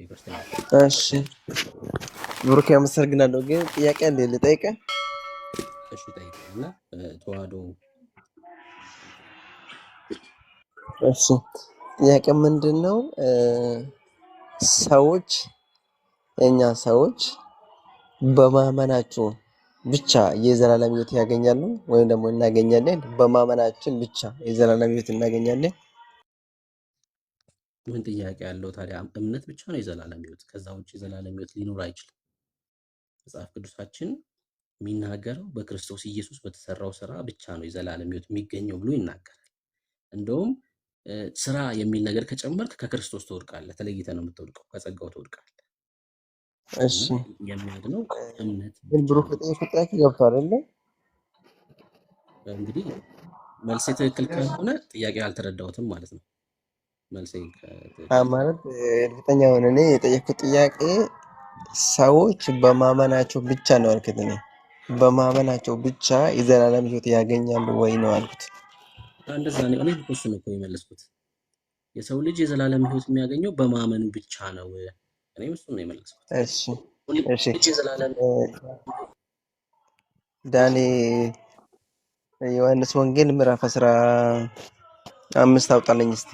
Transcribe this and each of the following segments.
የክርስቲያን እሺ ብሩክ አመሰግናለሁ። ግን ጥያቄ እንደ ልጠይቅህ? እሺ ጠይቀኝ እና ተዋህዶ እሺ ጥያቄ ምንድነው? ሰዎች እኛ ሰዎች በማመናቸው ብቻ የዘላለም ሕይወት ያገኛሉ ወይም ደግሞ እናገኛለን? በማመናችን ብቻ የዘላለም ሕይወት እናገኛለን? ምን ጥያቄ ያለው ታዲያ? እምነት ብቻ ነው የዘላለም ሕይወት። ከዛ ውጭ የዘላለም ሕይወት ሊኖር አይችልም። መጽሐፍ ቅዱሳችን የሚናገረው በክርስቶስ ኢየሱስ በተሰራው ስራ ብቻ ነው የዘላለም ሕይወት የሚገኘው ብሎ ይናገራል። እንደውም ስራ የሚል ነገር ከጨመርክ ከክርስቶስ ትወድቃለህ፣ ተለይተህ ነው የምትወድቀው፣ ከጸጋው ትወድቃለህ። እሺ የሚያድነው እምነት ግን ብቻ ብሩክ ነው። የጠየኩት ጥያቄ ገብቶሃል አይደለ? እንግዲህ መልሴ ትክክል ካልሆነ ጥያቄ አልተረዳሁትም ማለት ነው። መልሴ ማለት እርግጠኛ ሆነ እኔ የጠየኩት ጥያቄ ሰዎች በማመናቸው ብቻ ነው አልኩት። እኔ በማመናቸው ብቻ የዘላለም ሕይወት ያገኛሉ ወይ ነው አልኩት። እንደዛ ነው። እኔ እኮ እሱን እኮ የመለስኩት የሰው ልጅ የዘላለም ሕይወት የሚያገኘው በማመን ብቻ ነው። እኔም እሱን ነው የመለስኩት። እሺ እሺ ዳኒ ዮሐንስ ወንጌል ምዕራፍ 15 አውጣልኝ እስቲ።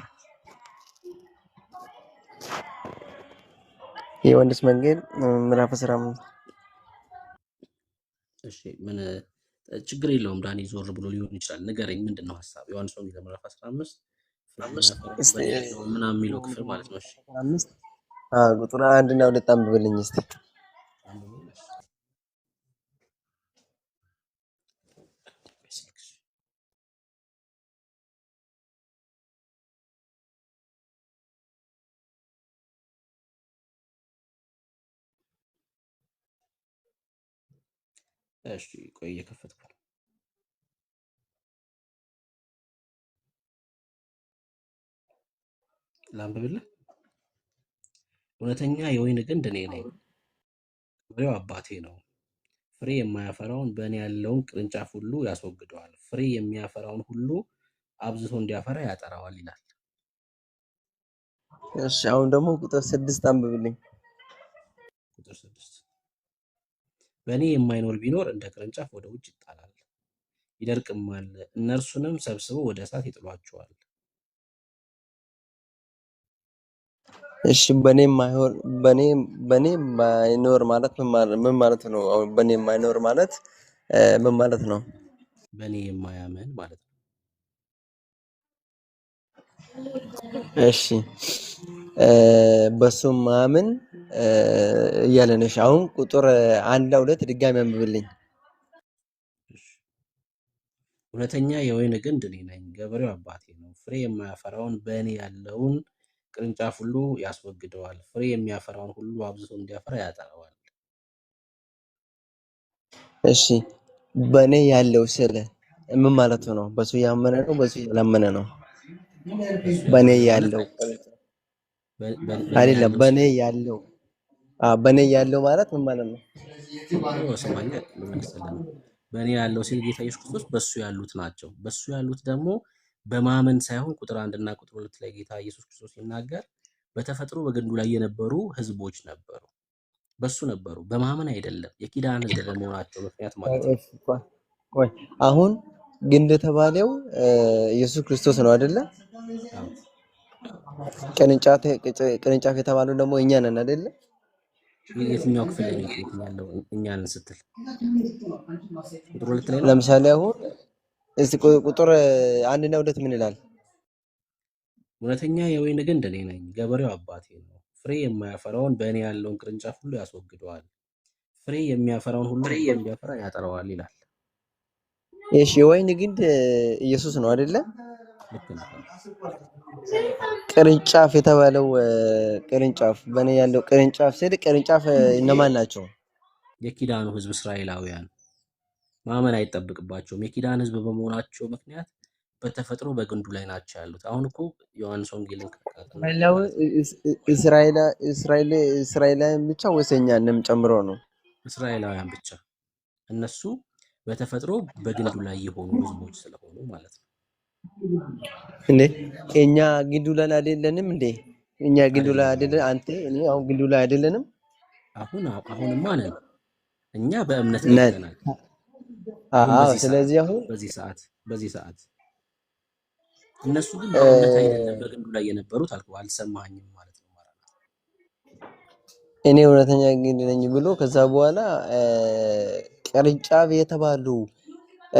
የዮሐንስ ወንጌል ምዕራፍ 15 እሺ ምን ችግር የለውም ዳኒ፣ ዞር ብሎ ሊሆን ይችላል። ንገረኝ፣ ምንድን ነው ሀሳብ? ዮሐንስ ወንጌል ምዕራፍ 15 በእኔ ያለው ምናምን የሚለው ክፍል ማለት ነው። እሺ ቁጥር 1 እና 2 አንብብልኝ እስቲ። እሺ ቆይ እየከፈትኩ ነው። ላንብብልህ። እውነተኛ የወይን ግንድ እኔ ነኝ፣ ፍሬው አባቴ ነው። ፍሬ የማያፈራውን በእኔ ያለውን ቅርንጫፍ ሁሉ ያስወግደዋል፣ ፍሬ የሚያፈራውን ሁሉ አብዝቶ እንዲያፈራ ያጠራዋል ይላል። እሺ አሁን ደግሞ ቁጥር 6 አንብብልኝ። ቁጥር 6 በእኔ የማይኖር ቢኖር እንደ ቅርንጫፍ ወደ ውጭ ይጣላል፣ ይደርቅማል፣ እነርሱንም ሰብስበው ወደ እሳት ይጥሏቸዋል። እሺ በኔ የማይኖር ማለት ምን ማለት ነው? አሁን በኔ የማይኖር ማለት ምን ማለት ነው? በእኔ የማያምን ማለት ነው። እሺ በሱ ማምን እያለን እሺ አሁን ቁጥር 1 ለ2 ድጋሚ አንብብልኝ። እውነተኛ የወይን ግንድ እኔ ነኝ፣ ገበሬው አባቴ ነው። ፍሬ የማያፈራውን በእኔ ያለውን ቅርንጫፍ ሁሉ ያስወግደዋል፣ ፍሬ የሚያፈራውን ሁሉ አብዝቶ እንዲያፈራ ያጠራዋል። እሺ በእኔ ያለው ስለ ምን ማለት ነው? በሱ ያመነ ነው በሱ ያላመነ ነው? በእኔ ያለው አይደለም፣ በእኔ ያለው ማለት ምን ማለት ነው? ስማኛ ልመልስልህ ነው። በእኔ ያለው ሲል ጌታ ኢየሱስ ክርስቶስ በሱ ያሉት ናቸው። በሱ ያሉት ደግሞ በማመን ሳይሆን ቁጥር 1 እና ቁጥር 2 ላይ ጌታ ኢየሱስ ክርስቶስ ሲናገር በተፈጥሮ በግንዱ ላይ የነበሩ ሕዝቦች ነበሩ፣ በሱ ነበሩ። በማመን አይደለም፣ የኪዳን ሕዝብ በመሆናቸው ምክንያት ማለት ነው። ቆይ አሁን ግንድ የተባለው ኢየሱስ ክርስቶስ ነው አይደለ? ቅርንጫፍ የተባለው ደግሞ እኛ ነን አይደለ? የትኛው ክፍል ላይ ነው ያለው? እኛን ስትል ቁጥር 2 ላይ ነው። ለምሳሌ አሁን እስቲ ቁጥር 1 እና 2 ምን ይላል? እውነተኛ የወይን ግንድ እኔ ነኝ፣ ገበሬው አባቴ ነው። ፍሬ የማያፈራውን በእኔ ያለውን ቅርንጫፍ ሁሉ ያስወግደዋል፣ ፍሬ የሚያፈራውን ሁሉ እንዲያፈራ ያጠራዋል ይላል። እሺ የወይን ግንድ ኢየሱስ ነው አይደለ? ቅርንጫፍ የተባለው ቅርንጫፍ በእኔ ያለው ቅርንጫፍ ስል ቅርንጫፍ እነማን ናቸው? የኪዳኑ ሕዝብ እስራኤላውያን ማመን አይጠብቅባቸውም። የኪዳን ሕዝብ በመሆናቸው ምክንያት በተፈጥሮ በግንዱ ላይ ናቸው ያሉት። አሁን እኮ ዮሐንስ ወንጌልን እስራኤላውያን ብቻ ወይስ እኛንም ጨምሮ ነው? እስራኤላውያን ብቻ። እነሱ በተፈጥሮ በግንዱ ላይ የሆኑ ሕዝቦች ስለሆኑ ማለት ነው። እንዴ እኛ ግንዱ ላይ አይደለንም እንዴ? እኛ ግንዱ ላይ አይደለንም። አይደለን። አንተ እኔ አሁን ግንዱ ላይ አይደለንም አሁንማ ነን። እኛ በእምነት ላይ ነን። ሄደናል። አሁን አዎ። ስለዚህ አሁን በዚህ ሰዓት እነሱ ግን በእምነት አይደለም በግንዱ ላይ የነበሩት አልኩህ። አልሰማኝም ማለት ነው። ማራናታ እኔ እውነተኛ ግንድ ነኝ ብሎ ከዛ በኋላ ቅርንጫፍ የተባሉ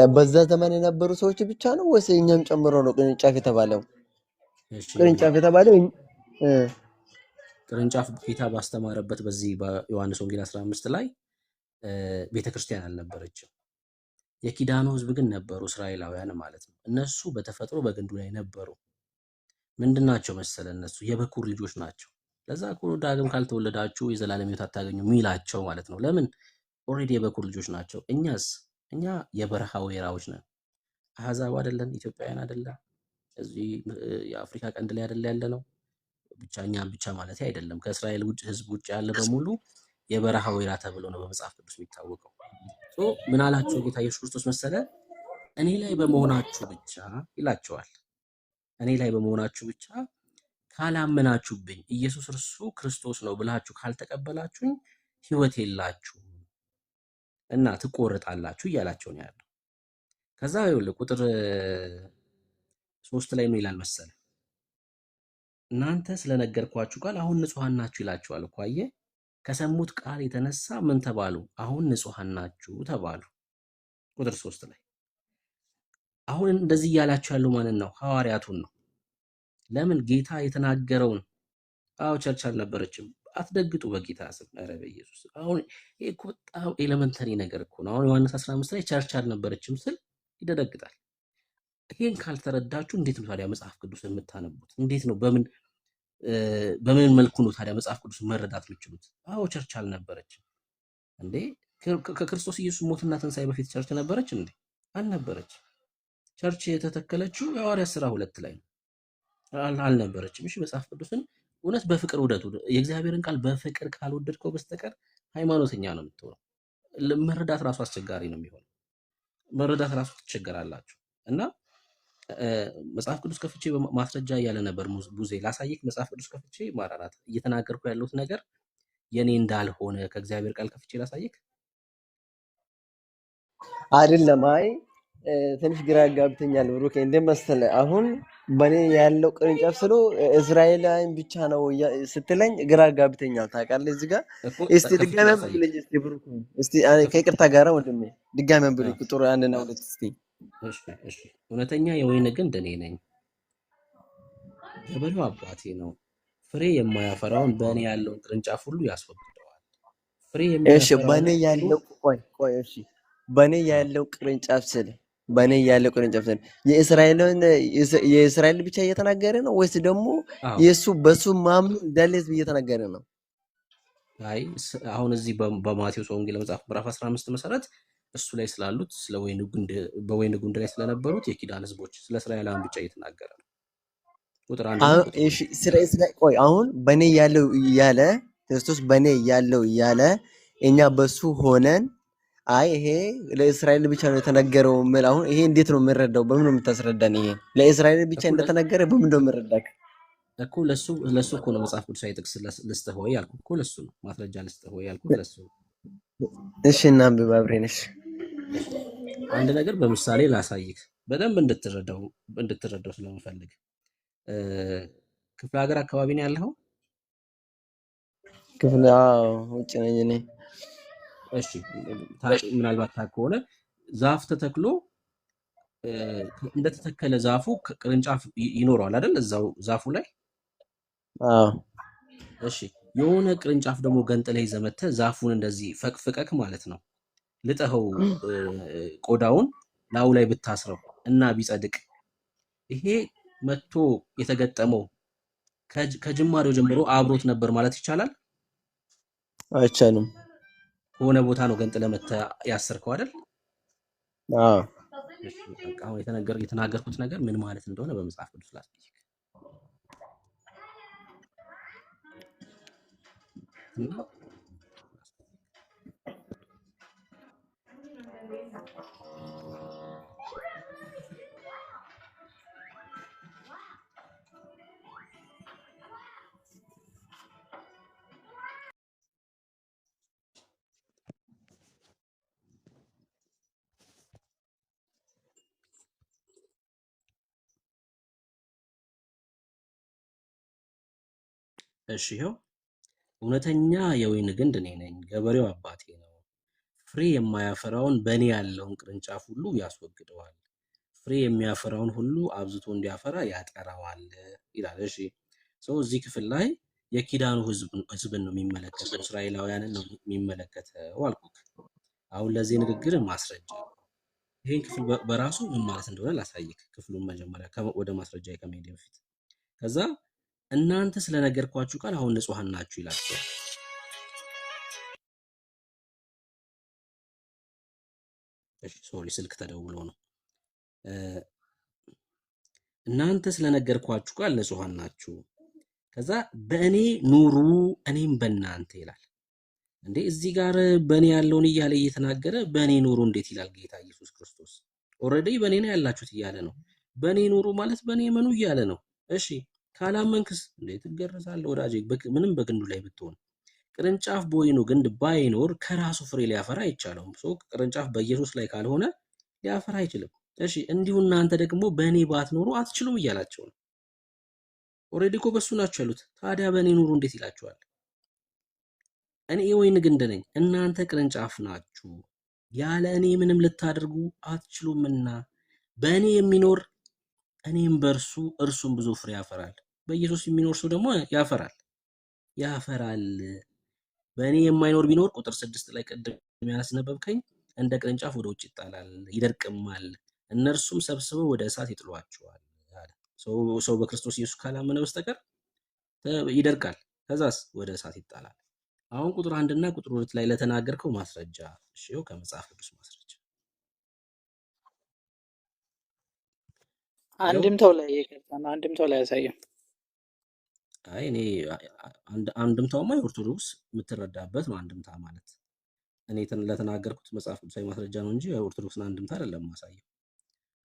በዛ ዘመን የነበሩ ሰዎች ብቻ ነው ወይስ እኛም ጨምሮ ነው ቅርንጫፍ የተባለው? እሺ ቅርንጫፍ ይኸውልህ፣ የተባለው እ ቅርንጫፍ ጌታ ባስተማረበት በዚህ በዮሐንስ ወንጌል 15 ላይ ቤተክርስቲያን አልነበረችም። የኪዳኑ ሕዝብ ግን ነበሩ፣ እስራኤላውያን ማለት ነው። እነሱ በተፈጥሮ በግንዱ ላይ ነበሩ። ምንድናቸው መሰለ? እነሱ የበኩር ልጆች ናቸው። ለዛ እኮ ዳግም ካልተወለዳችሁ የዘላለም ሕይወት አታገኙ የሚላቸው ማለት ነው። ለምን? ኦልሬዲ የበኩር ልጆች ናቸው። እኛ የበረሃ ወይራዎች ነን። አህዛብ አይደለን፣ ኢትዮጵያውያን አይደለን፣ እዚህ የአፍሪካ ቀንድ ላይ አይደለ ያለ ነው። ብቻ እኛም ብቻ ማለት አይደለም። ከእስራኤል ውጭ ህዝብ ውጭ ያለ በሙሉ የበረሃ ወይራ ተብሎ ነው በመጽሐፍ ቅዱስ የሚታወቀው። ምን አላቸው ጌታ ኢየሱስ ክርስቶስ መሰለ? እኔ ላይ በመሆናችሁ ብቻ ይላቸዋል። እኔ ላይ በመሆናችሁ ብቻ ካላመናችሁብኝ፣ ኢየሱስ እርሱ ክርስቶስ ነው ብላችሁ ካልተቀበላችሁኝ ህይወት የላችሁም እና ትቆርጣላችሁ እያላቸው ነው ያለው። ከዛ ይኸውልህ ቁጥር 3 ላይ ምን ይላል መሰለ? እናንተ ስለነገርኳችሁ ቃል አሁን ንጹሐን ናችሁ ይላችኋል እኮ አየህ። ከሰሙት ቃል የተነሳ ምን ተባሉ? አሁን ንጹሐን ናችሁ ተባሉ። ቁጥር 3 ላይ አሁን እንደዚህ እያላችሁ ያለው ማንን ነው? ሐዋርያቱን ነው። ለምን? ጌታ የተናገረውን። አዎ ቸርች አልነበረችም። አትደግጡ በጌታ ስም። ኧረ በኢየሱስ አሁን ይሄ እኮ በጣም ኤሌመንተሪ ነገር እኮ ነው። አሁን ዮሐንስ 15 ላይ ቸርች አልነበረችም ስል ይደነግጣል። ይሄን ካልተረዳችሁ እንዴት ነው ታዲያ መጽሐፍ ቅዱስ የምታነቡት? እንዴት ነው በምን መልኩ ነው ታዲያ መጽሐፍ ቅዱስ መረዳት የምችሉት? አዎ ቸርች አልነበረችም እንዴ? ከክርስቶስ ኢየሱስ ሞትና ትንሣኤ በፊት ቸርች ነበረች እንዴ? አልነበረች። ቸርች የተተከለችው የሐዋርያት ሥራ 2 ላይ ነው። አልነበረችም። እሺ መጽሐፍ ቅዱስን እውነት በፍቅር ውደቱ። የእግዚአብሔርን ቃል በፍቅር ካልወደድከው በስተቀር ሃይማኖተኛ ነው የምትሆነው። መረዳት ራሱ አስቸጋሪ ነው የሚሆነው። መረዳት ራሱ ትቸገራላችሁ። እና መጽሐፍ ቅዱስ ከፍቼ ማስረጃ እያለ ነበር ቡዜ። ላሳይክ መጽሐፍ ቅዱስ ከፍቼ ማራራት እየተናገርኩ ያለሁት ነገር የኔ እንዳልሆነ ከእግዚአብሔር ቃል ከፍቼ ላሳይክ አይደለም። አይ ትንሽ ግራ ያጋብተኛል ብሩክ። እንደ መሰለህ አሁን በኔ ያለው ቅርንጫፍ ስለ እስራኤላውያን ብቻ ነው ስትለኝ ግራ ያጋብተኛል። ታውቃለህ እዚህ ጋር እኮ እስቲ ከፍቼ ድጋሚ ላሳይክ። አንብብልኝ እስቲ ብሩክ። እስቲ ከይቅርታ ጋር ወንድሜ ድጋሚ አንብብልኝ ቁጥር 1 እና 2 እስቲ። እሺ እውነተኛ የወይን ግንድ እኔ ነኝ፣ ገበሬው አባቴ ነው። ፍሬ የማያፈራውን በእኔ ያለውን ቅርንጫፍ ሁሉ ያስወግደዋል። ፍሬ እሺ የሚያፈራውን በኔ ያለው ቆይ እሺ በኔ ያለው ቅርንጫፍ ስል በኔ ያለው ቅርንጫፍ ስል የእስራኤል ብቻ እየተናገረ ነው ወይስ ደግሞ የሱ በሱ ማምኑ እንዳለ ህዝብ እየተናገረ ነው? አይ አሁን እዚህ በማቴዎስ ወንጌል መጽሐፍ ምዕራፍ 15 መሰረት እሱ ላይ ስላሉት በወይን ግንድ ላይ ስለነበሩት የኪዳን ህዝቦች ስለ እስራኤላውያን ብቻ እየተናገረ ነው። ቁጥር 1 እና ቁጥር እሺ ቆይ አሁን በኔ ያለው እያለ ክርስቶስ በኔ ያለው እያለ እኛ በሱ ሆነን አይ ይሄ ለእስራኤል ብቻ ነው የተነገረው ምን? አሁን ይሄ እንዴት ነው የምንረዳው? በምን ነው የምታስረዳን? ይሄ ለእስራኤል ብቻ እንደተነገረ በምን ነው የምንረዳው እኮ? ለሱ እኮ ነው መጽሐፍ ቅዱሳዊ ጥቅስ ልስጥህ ወይ ያልኩህ እኮ ለሱ ነው። ማስረጃ ልስጥህ ወይ ያልኩህ ለሱ ነው። እሺ እናንብብ አብረን። እሺ አንድ ነገር በምሳሌ ላሳይህ በደንብ እንድትረዳው ስለምፈልግ። ክፍለ ሀገር አካባቢ ነው ያለኸው? ክፍለ ውጭ ነኝ እኔ። እሺ ምናልባት ታውቅ ከሆነ ዛፍ ተተክሎ እንደተተከለ ዛፉ ቅርንጫፍ ይኖረዋል አይደል? እዛው ዛፉ ላይ። አዎ እሺ የሆነ ቅርንጫፍ ደግሞ ገንጥለህ ይዘህ መተህ ዛፉን እንደዚህ ፈቅፍቀክ ማለት ነው ልጠኸው ቆዳውን ላዩ ላይ ብታስረው እና ቢጸድቅ ይሄ መጥቶ የተገጠመው ከጅማሬው ጀምሮ አብሮት ነበር ማለት ይቻላል? አይቻልም። ከሆነ ቦታ ነው ገንጥለህ መተህ ያሰርከው አይደል? አዎ እሺ በቃ አሁን የተናገርኩት ነገር ምን ማለት እንደሆነ በመጽሐፍ ቅዱስ ላሳይህ። እሺ ይኸው እውነተኛ የወይን ግንድ እኔ ነኝ፣ ገበሬው አባቴ ነው። ፍሬ የማያፈራውን በእኔ ያለውን ቅርንጫፍ ሁሉ ያስወግደዋል፣ ፍሬ የሚያፈራውን ሁሉ አብዝቶ እንዲያፈራ ያጠራዋል ይላል። እሺ ሰው እዚህ ክፍል ላይ የኪዳኑ ህዝብን ነው የሚመለከተው፣ እስራኤላውያንን ነው የሚመለከተው አልኩት። አሁን ለዚህ ንግግር ማስረጃ ይሄን ክፍል በራሱ ምን ማለት እንደሆነ ላሳይክ። ክፍሉን መጀመሪያ ወደ ማስረጃ ከመሄድ በፊት ከዛ እናንተ ስለነገርኳችሁ ቃል አሁን ንጹሐን ናችሁ ይላቸዋል። እሺ ሶሪ ስልክ ተደውሎ ነው። እናንተ ስለነገርኳችሁ ቃል ንጹሐን ናችሁ፣ ከዛ በእኔ ኑሩ እኔም በእናንተ ይላል። እንዴ እዚህ ጋር በእኔ ያለውን እያለ እየተናገረ በእኔ ኑሩ እንዴት ይላል ጌታ ኢየሱስ ክርስቶስ? ኦልሬዲ በእኔ ነው ያላችሁት እያለ ነው። በእኔ ኑሩ ማለት በእኔ መኑ እያለ ነው። እሺ ካላመንክስ እንዴት ትገረዛለህ ወዳጄ? ምንም በግንዱ ላይ ብትሆን ቅርንጫፍ በወይኑ ግንድ ባይኖር ከራሱ ፍሬ ሊያፈራ አይቻለውም። ቅርንጫፍ በኢየሱስ ላይ ካልሆነ ሊያፈራ አይችልም። እሺ እንዲሁ እናንተ ደግሞ በእኔ ባትኖሩ አትችሉም እያላቸው ነው። ኦልሬዲ እኮ በሱ ናቸው ያሉት። ታዲያ በእኔ ኑሩ እንዴት ይላቸዋል? እኔ የወይን ግንድ ነኝ፣ እናንተ ቅርንጫፍ ናችሁ። ያለ እኔ ምንም ልታደርጉ አትችሉምና በእኔ የሚኖር እኔም በእርሱ እርሱም ብዙ ፍሬ ያፈራል። በኢየሱስ የሚኖር ሰው ደግሞ ያፈራል። በእኔ የማይኖር ቢኖር ቁጥር 6 ላይ ቅድም ያስነበብከኝ እንደ ቅርንጫፍ ወደ ውጭ ይጣላል፣ ይደርቅማል፣ እነርሱም ሰብስበው ወደ እሳት ይጥሏቸዋል። ሰው በክርስቶስ ኢየሱስ ካላመነ በስተቀር ይደርቃል፣ ከዛስ ወደ እሳት ይጣላል። አሁን ቁጥር 1 እና ቁጥር 2 ላይ ለተናገርከው ማስረጃ እሺው ከመጽሐፍ ቅዱስ ማስረጃ አንድምታው ላይ ይቀርታና አንድምታው ላይ ያሳየው። አይ እኔ አንድምታውማ የኦርቶዶክስ የምትረዳበት ነው። አንድምታ ማለት እኔ ለተናገርኩት መጽሐፍ ቅዱሳዊ ማስረጃ ነው እንጂ የኦርቶዶክስን አንድምታ አይደለም ማሳየው።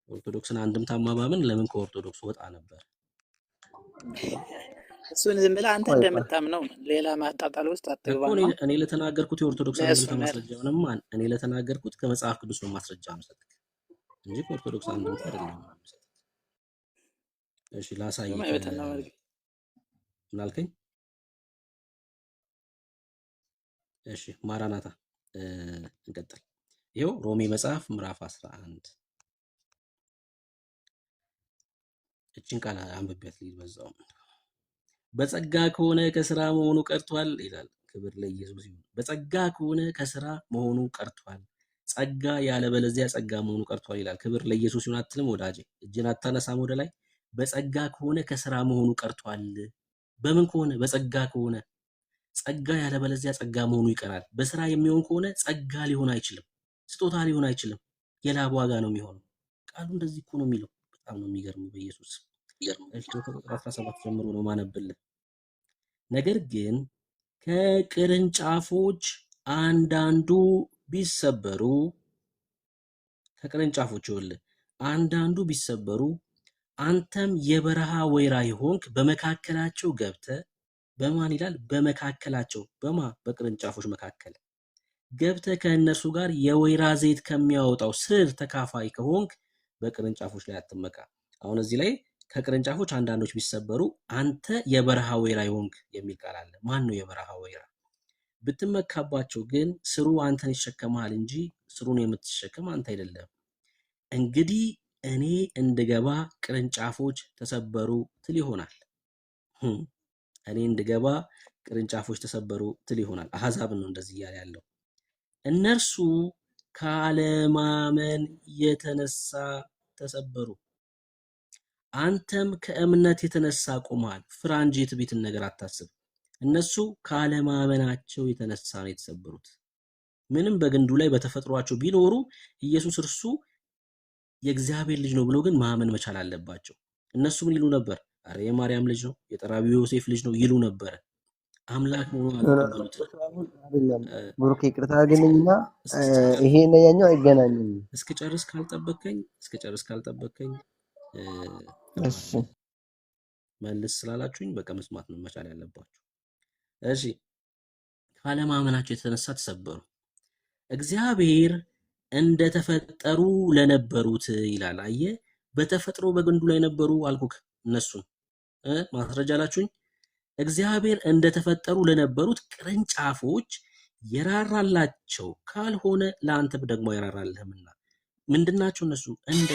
ኦርቶዶክስን አንድምታ ማባምን ለምን ከኦርቶዶክስ ወጣ ነበር? እሱን ዝም ብለህ አንተ እንደምታምነው ሌላ ማጣጣል ውስጥ አትግባ። እኔ ለተናገርኩት የኦርቶዶክስ አንድምታ ማስረጃውንም እኔ ለተናገርኩት ከመጽሐፍ ቅዱስ ነው ማስረጃ መሰጠት እንጂ ከኦርቶዶክስ አንድምታ አይደለም መሰጠት። እሺ ላሳይ። ምን አልከኝ? እሺ ማራናታ እንቀጥል። ይኸው ሮሜ መጽሐፍ ምዕራፍ 11 እችን ቃል አንብቤያት ልሂድ በዛው። በጸጋ ከሆነ ከስራ መሆኑ ቀርቷል ይላል። ክብር ለኢየሱስ ይሁን። በጸጋ ከሆነ ከስራ መሆኑ ቀርቷል፣ ጸጋ ያለበለዚያ ጸጋ መሆኑ ቀርቷል ይላል። ክብር ለኢየሱስ ይሁን አትልም ወዳጄ? እጅን አታነሳም ወደ ላይ። በጸጋ ከሆነ ከስራ መሆኑ ቀርቷል። በምን ከሆነ? በጸጋ ከሆነ። ጸጋ ያለበለዚያ ጸጋ መሆኑ ይቀራል። በስራ የሚሆን ከሆነ ጸጋ ሊሆን አይችልም፣ ስጦታ ሊሆን አይችልም፣ የላብ ዋጋ ነው የሚሆነው። ቃሉ እንደዚህ እኮ ነው የሚለው። በጣም ነው የሚገርመው። በኢየሱስ ከቁጥር 17 ጀምሮ ነው ማነብልህ። ነገር ግን ከቅርንጫፎች አንዳንዱ ቢሰበሩ አንዳንዱ ቢሰበሩ አንተም የበረሃ ወይራ የሆንክ በመካከላቸው ገብተህ በማን ይላል? በመካከላቸው በቅርንጫፎች መካከል ገብተህ ከእነርሱ ጋር የወይራ ዘይት ከሚያወጣው ስር ተካፋይ ከሆንክ በቅርንጫፎች ላይ አትመካ። አሁን እዚህ ላይ ከቅርንጫፎች አንዳንዶች ቢሰበሩ አንተ የበረሃ ወይራ የሆንክ የሚል ቃል አለ። ማን ነው የበረሃ ወይራ? ብትመካባቸው ግን ስሩ አንተን ይሸከማል እንጂ ስሩን የምትሸከም አንተ አይደለም። እንግዲህ እኔ እንድገባ ቅርንጫፎች ተሰበሩ ትል ይሆናል። እኔ እንድገባ ቅርንጫፎች ተሰበሩ ትል ይሆናል። አሕዛብን ነው እንደዚህ እያለ ያለው። እነርሱ ካለማመን የተነሳ ተሰበሩ፣ አንተም ከእምነት የተነሳ ቆመሃል። ፍራ እንጂ የትዕቢትን ነገር አታስብ። እነሱ ካለማመናቸው የተነሳ ነው የተሰበሩት። ምንም በግንዱ ላይ በተፈጥሯቸው ቢኖሩ ኢየሱስ እርሱ የእግዚአብሔር ልጅ ነው ብሎ ግን ማመን መቻል አለባቸው። እነሱ ምን ይሉ ነበር? አረ የማርያም ልጅ ነው፣ የጠራቢው ዮሴፍ ልጅ ነው ይሉ ነበረ። አምላክ መሆኑን አልተቀበሉትም። ብሩክ ይቅርታ አድርግልኝና ይሄ እና ያኛው አይገናኝም። እስክጨርስ ካልጠበቀኝ እሺ መልስ ስላላችሁኝ በቃ መስማት ነው መቻል ያለባችሁ። እሺ ካለማመናቸው የተነሳ ተሰበሩ፣ እግዚአብሔር እንደተፈጠሩ ለነበሩት ይላል። አየህ፣ በተፈጥሮ በግንዱ ላይ ነበሩ አልኩክ። እነሱን ማስረጃ አላችሁኝ። እግዚአብሔር እንደተፈጠሩ ለነበሩት ቅርንጫፎች የራራላቸው ካልሆነ ለአንተ ደግሞ አይራራልህምና። ምንድናቸው እነሱ? እንደ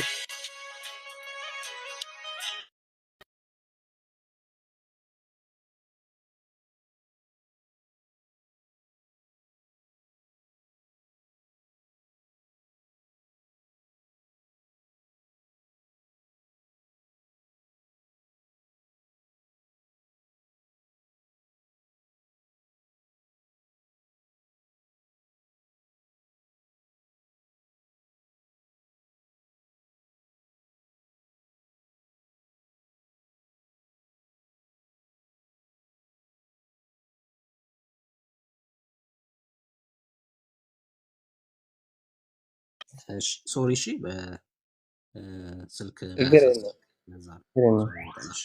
ሶሪ እሺ፣ በስልክ ችግር መያዝ የለም ለዛ ነው። ችግር የለም። ሶሪ በጣም እሺ።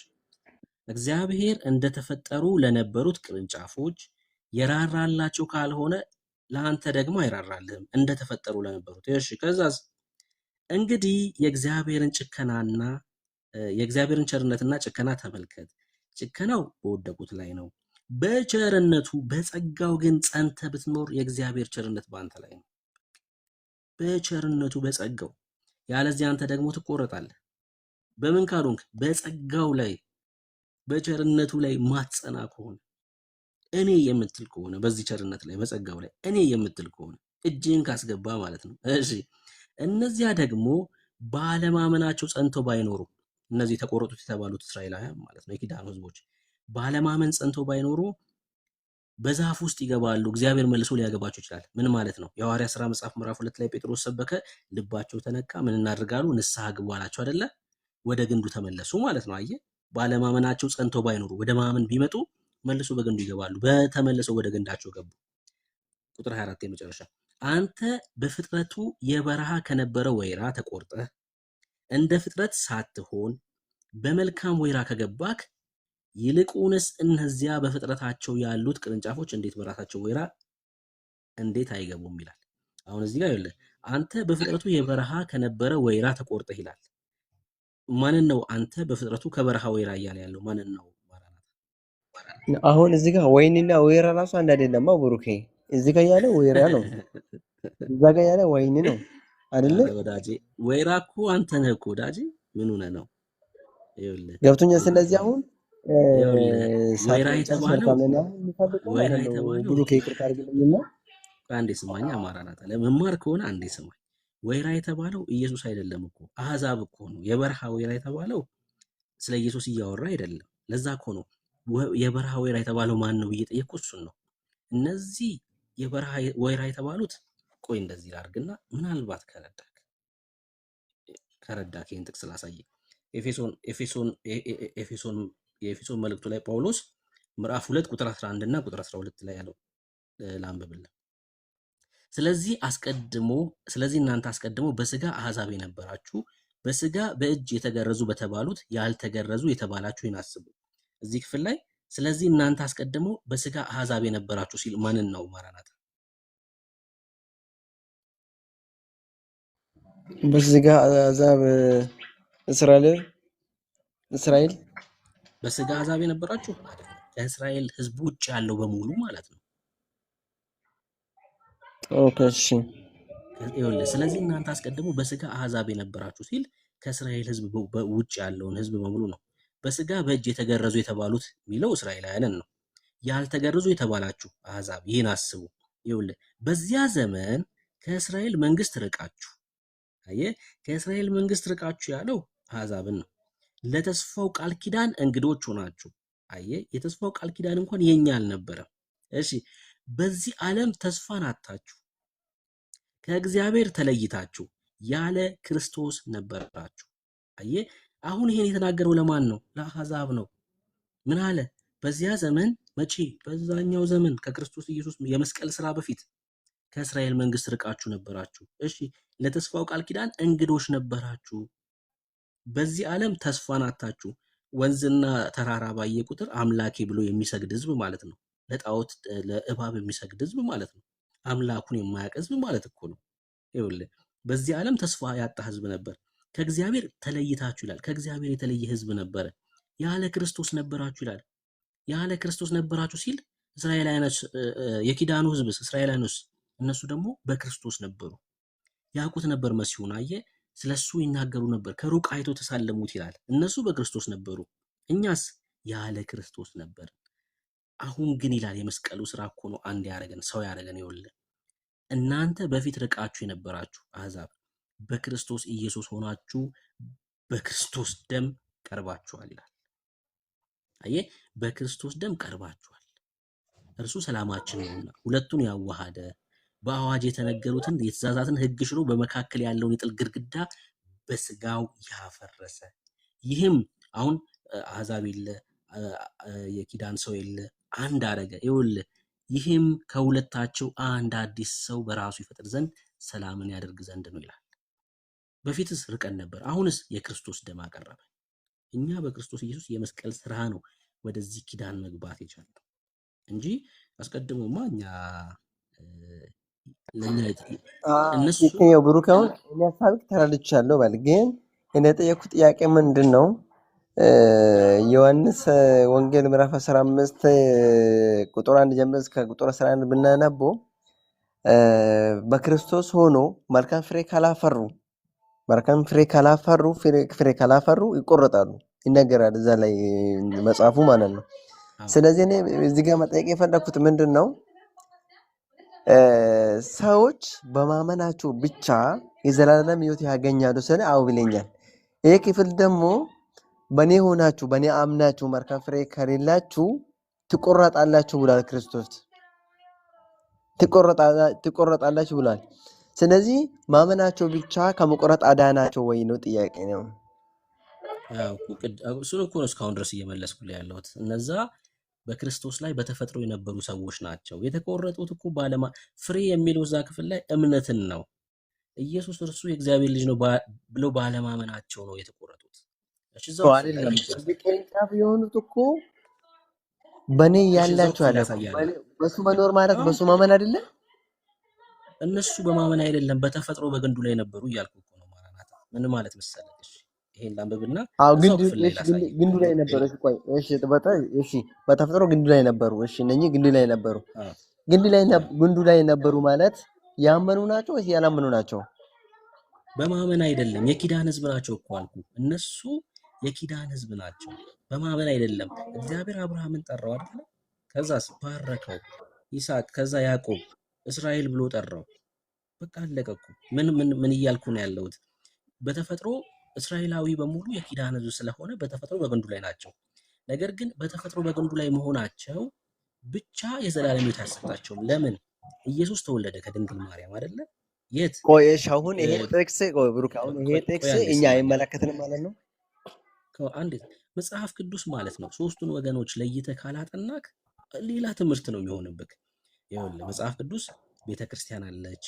እግዚአብሔር እንደተፈጠሩ ለነበሩት ቅርንጫፎች የራራላቸው ካልሆነ ለአንተ ደግሞ አይራራልህም፣ እንደተፈጠሩ ለነበሩት። እሺ ከዛስ? እንግዲህ የእግዚአብሔርን ጭከናና የእግዚአብሔርን ቸርነትና ጭከና ተመልከት። ጭከናው በወደቁት ላይ ነው፣ በቸርነቱ በጸጋው ግን ጸንተ ብትኖር የእግዚአብሔር ቸርነት በአንተ ላይ ነው። በቸርነቱ በጸጋው፣ ያለዚያ አንተ ደግሞ ትቆረጣለህ። በምን ካልሆንክ? በጸጋው ላይ በቸርነቱ ላይ ማትጸና ከሆነ፣ እኔ የምትል ከሆነ፣ በዚህ ቸርነት ላይ በጸጋው ላይ እኔ የምትል ከሆነ እጅህን ካስገባ ማለት ነው። እሺ እነዚያ ደግሞ ባለማመናቸው ጸንተው ባይኖሩ፣ እነዚህ የተቆረጡት የተባሉት እስራኤላውያን ማለት ነው፣ የኪዳኑ ህዝቦች ባለማመን ጸንተው ባይኖሩ በዛፍ ውስጥ ይገባሉ፣ እግዚአብሔር መልሶ ሊያገባቸው ይችላል። ምን ማለት ነው? የሐዋርያ ሥራ መጽሐፍ ምዕራፍ 2 ላይ ጴጥሮስ ሰበከ፣ ልባቸው ተነካ፣ ምን እናድርጋሉ? ንስሐ ግቡ አላቸው አይደለ? ወደ ግንዱ ተመለሱ ማለት ነው። አየ፣ ባለማመናቸው ጸንተው ባይኖሩ ወደ ማመን ቢመጡ መልሶ በግንዱ ይገባሉ። በተመለሰው ወደ ግንዳቸው ገቡ። ቁጥር 24 የመጨረሻ፣ አንተ በፍጥረቱ የበረሃ ከነበረ ወይራ ተቆርጠህ እንደ ፍጥረት ሳትሆን በመልካም ወይራ ከገባክ፣ ይልቁንስ እነዚያ በፍጥረታቸው ያሉት ቅርንጫፎች እንዴት በራሳቸው ወይራ እንዴት አይገቡም ይላል። አሁን እዚህ ጋር ይኸውልህ፣ አንተ በፍጥረቱ የበረሃ ከነበረ ወይራ ተቆርጠህ ይላል። ማንን ነው አንተ በፍጥረቱ ከበረሃ ወይራ እያለ ያለው? ማንን ነው? አሁን እዚህ ጋር ወይንና ወይራ ራሱ አንድ አይደለም። ብሩኬ እዚህ ጋር ያለ ወይራ ነው፣ እዛ ጋር ያለ ወይን ነው አይደለ? ኧረ ወዳጄ፣ ወይራ እኮ አንተ ነህ እኮ ወዳጄ። ምን ሆነህ ነው? ይኸውልህ ገብቶኛል። ስለዚህ አሁን ወይራ የተባለው ወይራ ማለት ነው። የተባለው ብሩኬ ይቅርታ አድርግልኝና አንዴ ስማኝ፣ አማራናታ ለመማር ከሆነ አንዴ ስማኝ። ወይራ የተባለው ኢየሱስ አይደለም እኮ አሕዛብ እኮ ነው። የበረሃ ወይራ የተባለው ስለ ኢየሱስ እያወራ አይደለም። ለዛ እኮ ነው የበረሃ ወይራ የተባለው ማን ነው ብዬ ጠየቅኩ። እሱን ነው። እነዚህ የበረሃ ወይራ የተባሉት፣ ቆይ እንደዚህ ላድርግና ምናልባት ከረዳክ ይህን ጥቅስ ላሳየህ። የኤፌሶን መልእክቱ ላይ ጳውሎስ ምዕራፍ 2 ቁጥር 11 እና ቁጥር 12 ላይ ያለው ላንብብልህ። ስለዚህ እናንተ አስቀድሞ በስጋ አሕዛብ የነበራችሁ፣ በስጋ በእጅ የተገረዙ በተባሉት ያልተገረዙ የተባላችሁ ይህን አስቡ። እዚህ ክፍል ላይ ስለዚህ እናንተ አስቀድሞ በስጋ አሕዛብ የነበራችሁ ሲል ማንን ነው? ማራናታ በስጋ አሕዛብ እስራኤል በስጋ አሕዛብ የነበራችሁ አይደለም፣ ከእስራኤል ሕዝብ ውጭ ያለው በሙሉ ማለት ነው። ኦኬ እሺ። ስለዚህ እናንተ አስቀድሞ በስጋ አሕዛብ የነበራችሁ ሲል ከእስራኤል ሕዝብ ውጭ ያለውን ሕዝብ በሙሉ ነው። በስጋ በእጅ የተገረዙ የተባሉት የሚለው እስራኤላውያንን ነው። ያልተገረዙ የተባላችሁ አሕዛብ ይህን አስቡ። ይኸውልህ በዚያ ዘመን ከእስራኤል መንግስት ርቃችሁ፣ አየህ፣ ከእስራኤል መንግስት ርቃችሁ ያለው አሕዛብን ነው። ለተስፋው ቃል ኪዳን እንግዶች ሆናችሁ፣ አየህ፣ የተስፋው ቃል ኪዳን እንኳን የኛ አልነበረም። እሺ በዚህ ዓለም ተስፋን አጣችሁ፣ ከእግዚአብሔር ተለይታችሁ ያለ ክርስቶስ ነበራችሁ። አየህ፣ አሁን ይሄን የተናገረው ለማን ነው? ለአሕዛብ ነው። ምን አለ? በዚያ ዘመን፣ መቼ? በዛኛው ዘመን ከክርስቶስ ኢየሱስ የመስቀል ስራ በፊት ከእስራኤል መንግስት ርቃችሁ ነበራችሁ። እሺ ለተስፋው ቃል ኪዳን እንግዶች ነበራችሁ። በዚህ ዓለም ተስፋን አጣችሁ። ወንዝና ተራራ ባየ ቁጥር አምላኬ ብሎ የሚሰግድ ህዝብ ማለት ነው። ለጣዖት ለእባብ የሚሰግድ ህዝብ ማለት ነው። አምላኩን የማያውቅ ህዝብ ማለት እኮ ነው። ይኸውልህ በዚህ ዓለም ተስፋ ያጣ ህዝብ ነበር። ከእግዚአብሔር ተለይታችሁ ይላል። ከእግዚአብሔር የተለየ ህዝብ ነበረ። ያለ ክርስቶስ ነበራችሁ ይላል። ያለ ክርስቶስ ነበራችሁ ሲል እስራኤላውያኖች የኪዳኑ ህዝብስ እስራኤላውያኖች እነሱ ደግሞ በክርስቶስ ነበሩ። ያውቁት ነበር መሲሁን። አየ ስለሱ ይናገሩ ነበር። ከሩቅ አይቶ ተሳለሙት ይላል። እነሱ በክርስቶስ ነበሩ፣ እኛስ ያለ ክርስቶስ ነበር። አሁን ግን ይላል የመስቀሉ ስራ እኮ ነው አንድ ያደረገን ሰው ያደረገን። ይኸውልህ እናንተ በፊት ርቃችሁ የነበራችሁ አሕዛብ በክርስቶስ ኢየሱስ ሆናችሁ በክርስቶስ ደም ቀርባችኋል ይላል። አየህ በክርስቶስ ደም ቀርባችኋል። እርሱ ሰላማችን ነውና ሁለቱን ያዋሃደ በአዋጅ የተነገሩትን የትእዛዛትን ሕግ ሽሮ በመካከል ያለውን የጥል ግድግዳ በስጋው ያፈረሰ። ይህም አሁን አሕዛብ የለ የኪዳን ሰው የለ አንድ አረገ። ይኸውልህ ይህም ከሁለታቸው አንድ አዲስ ሰው በራሱ ይፈጥር ዘንድ ሰላምን ያደርግ ዘንድ ነው ይላል። በፊትስ ርቀን ነበር፣ አሁንስ የክርስቶስ ደም አቀረበ። እኛ በክርስቶስ ኢየሱስ የመስቀል ስራ ነው ወደዚህ ኪዳን መግባት የቻልነው እንጂ አስቀድሞማ እኛ እነሱ ይሄው ብሩክ አሁን እኔ ሀሳብክ ተረድቻለሁ ባል ግን እኔ የጠየኩት ጥያቄ ምንድን ነው? ዮሐንስ ወንጌል ምዕራፍ 15 ቁጥር 1 ጀምሮ እስከ ቁጥር 11 ብናነበው በክርስቶስ ሆኖ መልካም ፍሬ ካላፈሩ ይቆረጣሉ ይነገራል እዛ ላይ መጽሐፉ ማለት ነው። ስለዚህ እኔ እዚህ ጋር መጠየቅ የፈለኩት ምንድን ነው ሰዎች በማመናቸው ብቻ የዘላለም ሕይወት ያገኛሉ ስለ አው ብለኛል። ይሄ ክፍል ደግሞ በኔ ሆናችሁ በኔ አምናችሁ መልካም ፍሬ ከሌላችሁ ትቆረጣላችሁ ብሏል ክርስቶስ። ትቆረጣላችሁ ብሏል። ስለዚህ ማመናቸው ብቻ ከመቆረጥ አዳናቸው ወይ ነው ጥያቄ ነው። እሱን እኮ ነው እስካሁን ድረስ እየመለስኩልህ ያለሁት። እነዛ በክርስቶስ ላይ በተፈጥሮ የነበሩ ሰዎች ናቸው። የተቆረጡት እኮ ፍሬ የሚለው እዛ ክፍል ላይ እምነትን ነው። ኢየሱስ እርሱ የእግዚአብሔር ልጅ ነው ብለው ባለማመናቸው ነው የተቆረጡት። ቅርንጫፍ የሆኑት እኮ በኔ ያላቸው አለ። በሱ መኖር ማለት በሱ ማመን አይደለም። እነሱ በማመን አይደለም በተፈጥሮ በግንዱ ላይ ነበሩ እያልኩ እኮ ነው። ማራናታ ምን ማለት መሰለህ? ይሄን ላንብብና ግንዱ ላይ ነበሩ። እሺ በተፈጥሮ ግንዱ ላይ ነበሩ። እሺ እነኚህ ግንዱ ላይ ነበሩ። ግንዱ ላይ ነበሩ ማለት ያመኑ ናቸው ወይስ ያላመኑ ናቸው? በማመን አይደለም። የኪዳን ሕዝብ ናቸው እኮ አልኩ። እነሱ የኪዳን ሕዝብ ናቸው፣ በማመን አይደለም። እግዚአብሔር አብርሃምን ጠራው አይደል? ከዛስ ባረከው ይስሐቅ፣ ከዛ ያዕቆብ፣ እስራኤል ብሎ ጠራው። በቃ አለቀ እኮ። ምን እያልኩ ነው ያለሁት? በተፈጥሮ እስራኤላዊ በሙሉ የኪዳን ሕዝብ ስለሆነ በተፈጥሮ በግንዱ ላይ ናቸው። ነገር ግን በተፈጥሮ በግንዱ ላይ መሆናቸው ብቻ የዘላለም ሕይወት አያሰጣቸውም። ለምን? ኢየሱስ ተወለደ ከድንግል ማርያም አይደለ? የት? ቆይ እሺ፣ አሁን ይሄ ጥቅስ ብሩክ፣ አሁን ይሄ ጥቅስ እኛ አይመለከትንም ማለት ነው። አንድ መጽሐፍ ቅዱስ ማለት ነው ሶስቱን ወገኖች ለይተህ ካላጠናክ ሌላ ትምህርት ነው የሚሆንብህ። ይኸውልህ መጽሐፍ ቅዱስ ቤተክርስቲያን አለች።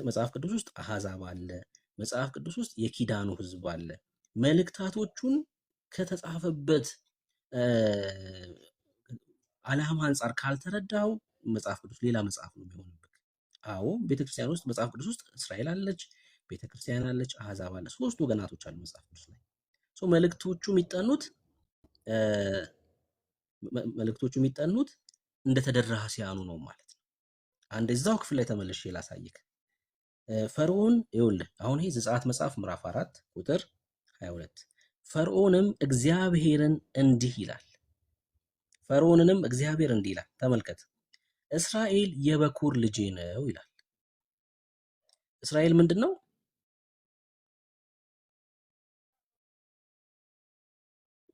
መጽሐፍ ቅዱስ ውስጥ አሕዛብ አለ። መጽሐፍ ቅዱስ ውስጥ የኪዳኑ ሕዝብ አለ። መልእክታቶቹን ከተጻፈበት ዓላማ አንጻር ካልተረዳው መጽሐፍ ቅዱስ ሌላ መጽሐፍ ነው የሚሆንብህ። አዎ ቤተክርስቲያን ውስጥ መጽሐፍ ቅዱስ ውስጥ እስራኤል አለች፣ ቤተክርስቲያን አለች፣ አሕዛብ አለ። ሶስት ወገናቶች አሉ መጽሐፍ ቅዱስ ላይ። መልእክቶቹ የሚጠኑት እንደ ተደራሲያኑ ነው ማለት ነው። አንድ እዛው ክፍል ላይ ተመልሼ ላሳይክ። ፈርዖን ይኸውልህ አሁን ይሄ ዘጸአት መጽሐፍ ምዕራፍ 4 ቁጥር 22 ፈርዖንንም እግዚአብሔር እንዲህ ይላል። ተመልከት፣ እስራኤል የበኩር ልጄ ነው ይላል። እስራኤል ምንድን ነው?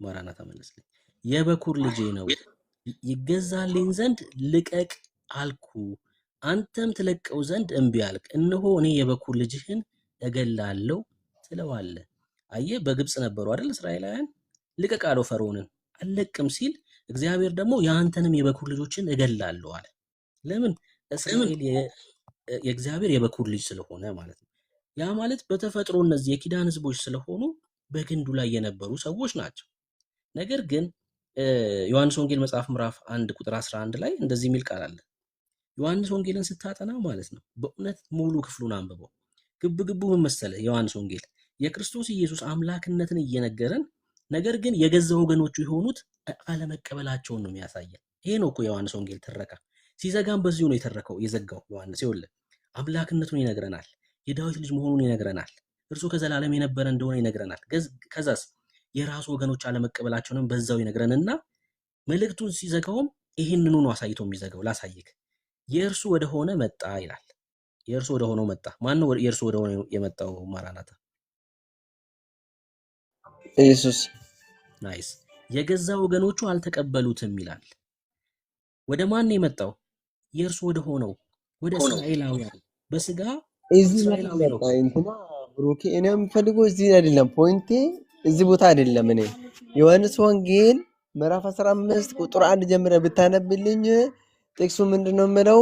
ማራናታ መለስልኝ። የበኩር ልጄ ነው፣ ይገዛልኝ ዘንድ ልቀቅ አልኩ፣ አንተም ትለቀው ዘንድ እምቢ አልክ። እነሆ እኔ የበኩር ልጅህን እገላለሁ ትለዋለህ። አየህ በግብፅ ነበሩ አይደል እስራኤላውያን። ልቀቅ አለው ፈርዖንን። አልለቅም ሲል እግዚአብሔር ደግሞ የአንተንም የበኩር ልጆችን እገላለሁ አለ። ለምን? እስራኤል የእግዚአብሔር የበኩር ልጅ ስለሆነ ማለት ነው። ያ ማለት በተፈጥሮ እነዚህ የኪዳን ሕዝቦች ስለሆኑ በግንዱ ላይ የነበሩ ሰዎች ናቸው። ነገር ግን ዮሐንስ ወንጌል መጽሐፍ ምዕራፍ 1 ቁጥር 11 ላይ እንደዚህ የሚል ቃል አለ። ዮሐንስ ወንጌልን ስታጠና ማለት ነው በእውነት ሙሉ ክፍሉን አንብበው። ግቡ ምን መሰለህ? ዮሐንስ ወንጌል የክርስቶስ ኢየሱስ አምላክነትን እየነገረን ነገር ግን የገዛ ወገኖቹ የሆኑት አለመቀበላቸውን ነው የሚያሳየን። ይሄ ነው እኮ ዮሐንስ ወንጌል ትረካ። ሲዘጋም በዚሁ ነው የዘጋው ዮሐንስ። ይኸውልህ አምላክነቱን ይነግረናል፣ የዳዊት ልጅ መሆኑን ይነግረናል፣ እርሱ ከዘላለም የነበረ እንደሆነ ይነግረናል። ከዛስ የራሱ ወገኖች አለመቀበላቸውንም በዛው ይነግረንና መልእክቱን ሲዘጋውም ይህንኑ ነው አሳይቶ የሚዘጋው። ላሳይክ፣ የእርሱ ወደ ሆነ መጣ ይላል። የእርሱ ወደ ሆነው መጣ። ማን ነው የእርሱ ወደ ሆነ የመጣው? ማራናታ ኢየሱስ። ናይስ። የገዛ ወገኖቹ አልተቀበሉትም ይላል። ወደ ማን ነው የመጣው? የእርሱ ወደ ሆነው ወደ እስራኤላውያን በስጋ እዚህ እስራኤላዊ ነው። መጣ እንትና ብሩኬ። እኔ የምፈልገው እዚህ አይደለም፣ ፖይንቴ እዚህ ቦታ አይደለም። እኔ ዮሐንስ ወንጌል ምዕራፍ 15 ቁጥር 1 ጀምረ ብታነብልኝ ጥቅሱ ምንድነው የምለው?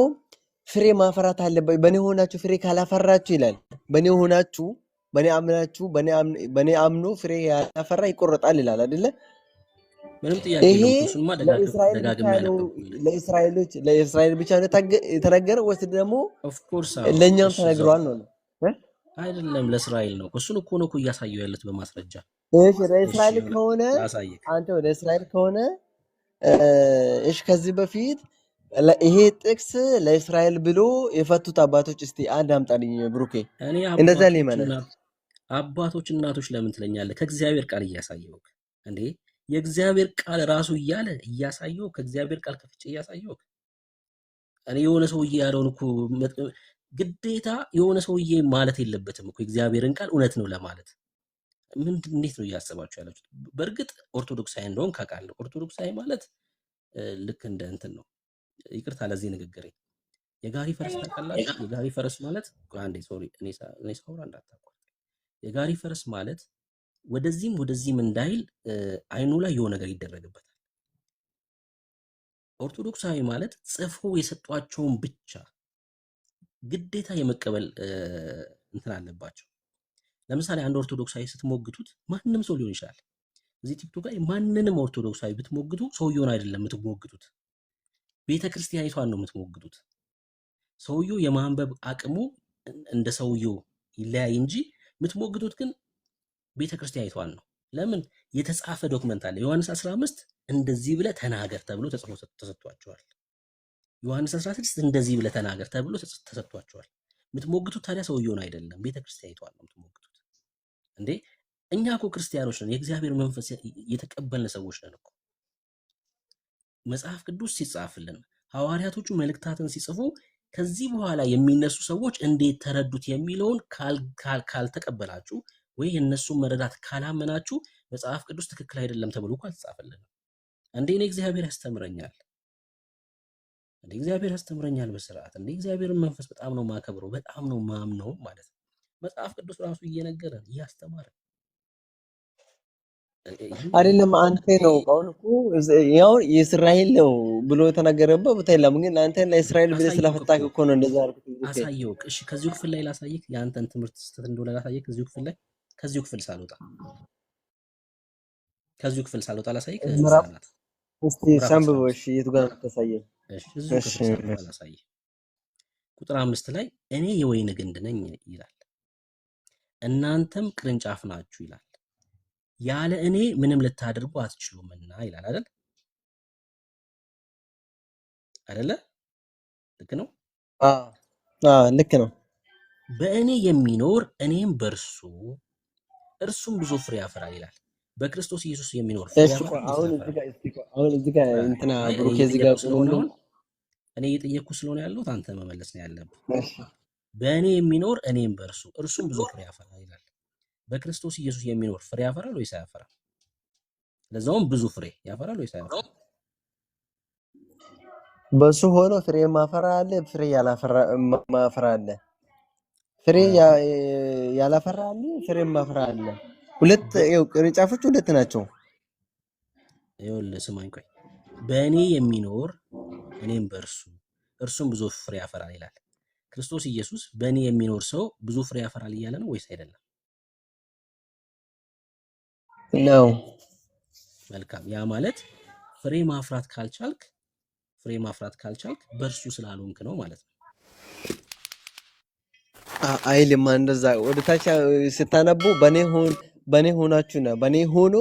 ፍሬ ማፈራት አለበት። በእኔ ሆናችሁ ፍሬ ካላፈራችሁ ይላል። በእኔ ሆናችሁ በእኔ አምናችሁ በእኔ አምኖ ፍሬ ያላፈራ ይቆረጣል ይላል አይደለ? ምንም ጥያቄ ይሄ የለውም። እሱንማ ለእስራኤል ብቻ ነው የተነገረው ወይስ ደግሞ ኦፍ ኮርስ ለእኛም ተነግሯል ነው? አይደለም፣ ለእስራኤል ነው። እሱን እኮ ነው እያሳየው ያለት በማስረጃ። እሺ ለእስራኤል ከሆነ አንተ ወደ እስራኤል ከሆነ እሺ፣ ከዚህ በፊት ይሄ ጥቅስ ለእስራኤል ብሎ የፈቱት አባቶች እስቲ አንድ አምጣልኝ ብሩኬ። እንደዛ ላይ ማለት አባቶች እናቶች ለምን ትለኛለህ? ከእግዚአብሔር ቃል እያሳየው እንዴ፣ የእግዚአብሔር ቃል ራሱ እያለ እያሳየው፣ ከእግዚአብሔር ቃል ከፍቼ እያሳየው። እኔ የሆነ ሰውዬ ያለውን እኮ ግዴታ የሆነ ሰውዬ ማለት የለበትም እኮ የእግዚአብሔርን ቃል እውነት ነው ለማለት። እንዴት ነው እያሰባችሁ ያላችሁት? በእርግጥ ኦርቶዶክሳዊ እንደሆን ካውቃለሁ። ኦርቶዶክሳዊ ማለት ልክ እንደ እንትን ነው። ይቅርታ ለዚህ ንግግሬ። የጋሪ ፈረስ ታውቃላችሁ? የጋሪ ፈረስ ማለት አንዴ ሶሪ፣ እኔ ሳውራ እንዳታቋርጥ። የጋሪ ፈረስ ማለት ወደዚህም ወደዚህም እንዳይል አይኑ ላይ የሆነ ነገር ይደረግበታል። ኦርቶዶክሳዊ ማለት ጽፎ የሰጧቸውን ብቻ ግዴታ የመቀበል እንትን አለባቸው። ለምሳሌ አንድ ኦርቶዶክሳዊ ስትሞግቱት፣ ማንንም ሰው ሊሆን ይችላል፣ እዚህ ቲክቶክ ላይ ማንንም ኦርቶዶክሳዊ ብትሞግቱ ሰውየውን አይደለም የምትሞግቱት፣ ቤተክርስቲያኒቷን ነው የምትሞግቱት። ሰውየው የማንበብ አቅሙ እንደ ሰውየው ይለያይ እንጂ የምትሞግቱት ግን ቤተክርስቲያኒቷን ነው። ለምን? የተጻፈ ዶክመንት አለ። ዮሐንስ 15 እንደዚህ ብለህ ተናገር ተብሎ ተጽፎ ተሰጥቷቸዋል። ዮሐንስ 16 እንደዚህ ብለህ ተናገር ተብሎ ተሰጥቷቸዋል። የምትሞግቱት ታዲያ ሰውየውን አይደለም፣ ቤተክርስቲያኒቷን ነው የምትሞግቱት። እንዴ እኛ እኮ ክርስቲያኖች ነን፣ የእግዚአብሔር መንፈስ የተቀበልን ሰዎች ነን እኮ። መጽሐፍ ቅዱስ ሲጻፍልን፣ ሐዋርያቶቹ መልእክታትን ሲጽፉ ከዚህ በኋላ የሚነሱ ሰዎች እንዴት ተረዱት የሚለውን ካልተቀበላችሁ ወይ የእነሱን መረዳት ካላመናችሁ መጽሐፍ ቅዱስ ትክክል አይደለም ተብሎ እኮ አልተጻፈልንም። እንዴ እኔ እግዚአብሔር ያስተምረኛል፣ እንዴ እግዚአብሔር ያስተምረኛል በስርዓት። እንዴ እግዚአብሔርን መንፈስ በጣም ነው ማከብረው፣ በጣም ነው ማምነው ማለት ነው። መጽሐፍ ቅዱስ ራሱ እየነገረን እያስተማረን አይደለም። አንተ ነው አሁን እኮ ያው የእስራኤል ነው ብሎ የተናገረበት ቦታ የለም። ግን አንተ ለእስራኤል ብለህ ስለፈታህ እኮ ነው እንደዛ አልኩት። አሳየው። እሺ ከዚሁ ክፍል ላይ ላሳየህ፣ የአንተን ትምህርት ስህተት እንደሆነ ላሳየህ። ከዚሁ ክፍል ላይ ከዚሁ ክፍል ሳልወጣ ላሳየህ። እስቲ ሰንብበው። እሺ የቱ ጋር ተሳየኝ? እሺ እዚሁ ክፍል ሳልወጣ ላሳየህ። ቁጥር 5 ላይ እኔ የወይን ግንድ ነኝ ይላል፣ እናንተም ቅርንጫፍ ናችሁ ይላል። ያለ እኔ ምንም ልታደርጉ አትችሉምና ይላል አይደል? አይደለ? ልክ ነው። ልክ ነው። በእኔ የሚኖር እኔም በእርሱ እርሱም ብዙ ፍሬ ያፈራል ይላል። በክርስቶስ ኢየሱስ የሚኖር ፍሬ ያፈራል። አሁን እዚህ ጋር እንትና ብሩኬ እዚህ ጋር እኔ እየጠየቅኩ ስለሆነ ያለሁት አንተ መመለስ ነው ያለብህ። በእኔ የሚኖር እኔም በእርሱ እርሱም ብዙ ፍሬ ያፈራል ይላል። በክርስቶስ ኢየሱስ የሚኖር ፍሬ ያፈራል ወይስ አያፈራም? ለዛውም ብዙ ፍሬ ያፈራል ወይስ አያፈራም? በሱ ሆኖ ፍሬ ማፈራ አለ፣ ፍሬ ያላፈራ ማፈራ አለ። ፍሬ ያላፈራ አለ፣ ፍሬ ማፈራ አለ። ሁለት ቅርንጫፎች ሁለት ናቸው። ይኸውልህ ስማኝ፣ ቆይ። በእኔ የሚኖር እኔም በእርሱ እርሱም ብዙ ፍሬ ያፈራል ይላል። ክርስቶስ ኢየሱስ በእኔ የሚኖር ሰው ብዙ ፍሬ ያፈራል እያለ ነው ወይስ አይደለም? ነው። መልካም። ያ ማለት ፍሬ ማፍራት ካልቻልክ በእርሱ ስላልሆንክ ነው ማለት ነው። አይልማ እንደዛ ወደ ታች ስታነቡ በኔ ሆናችሁና በኔ ሆኖ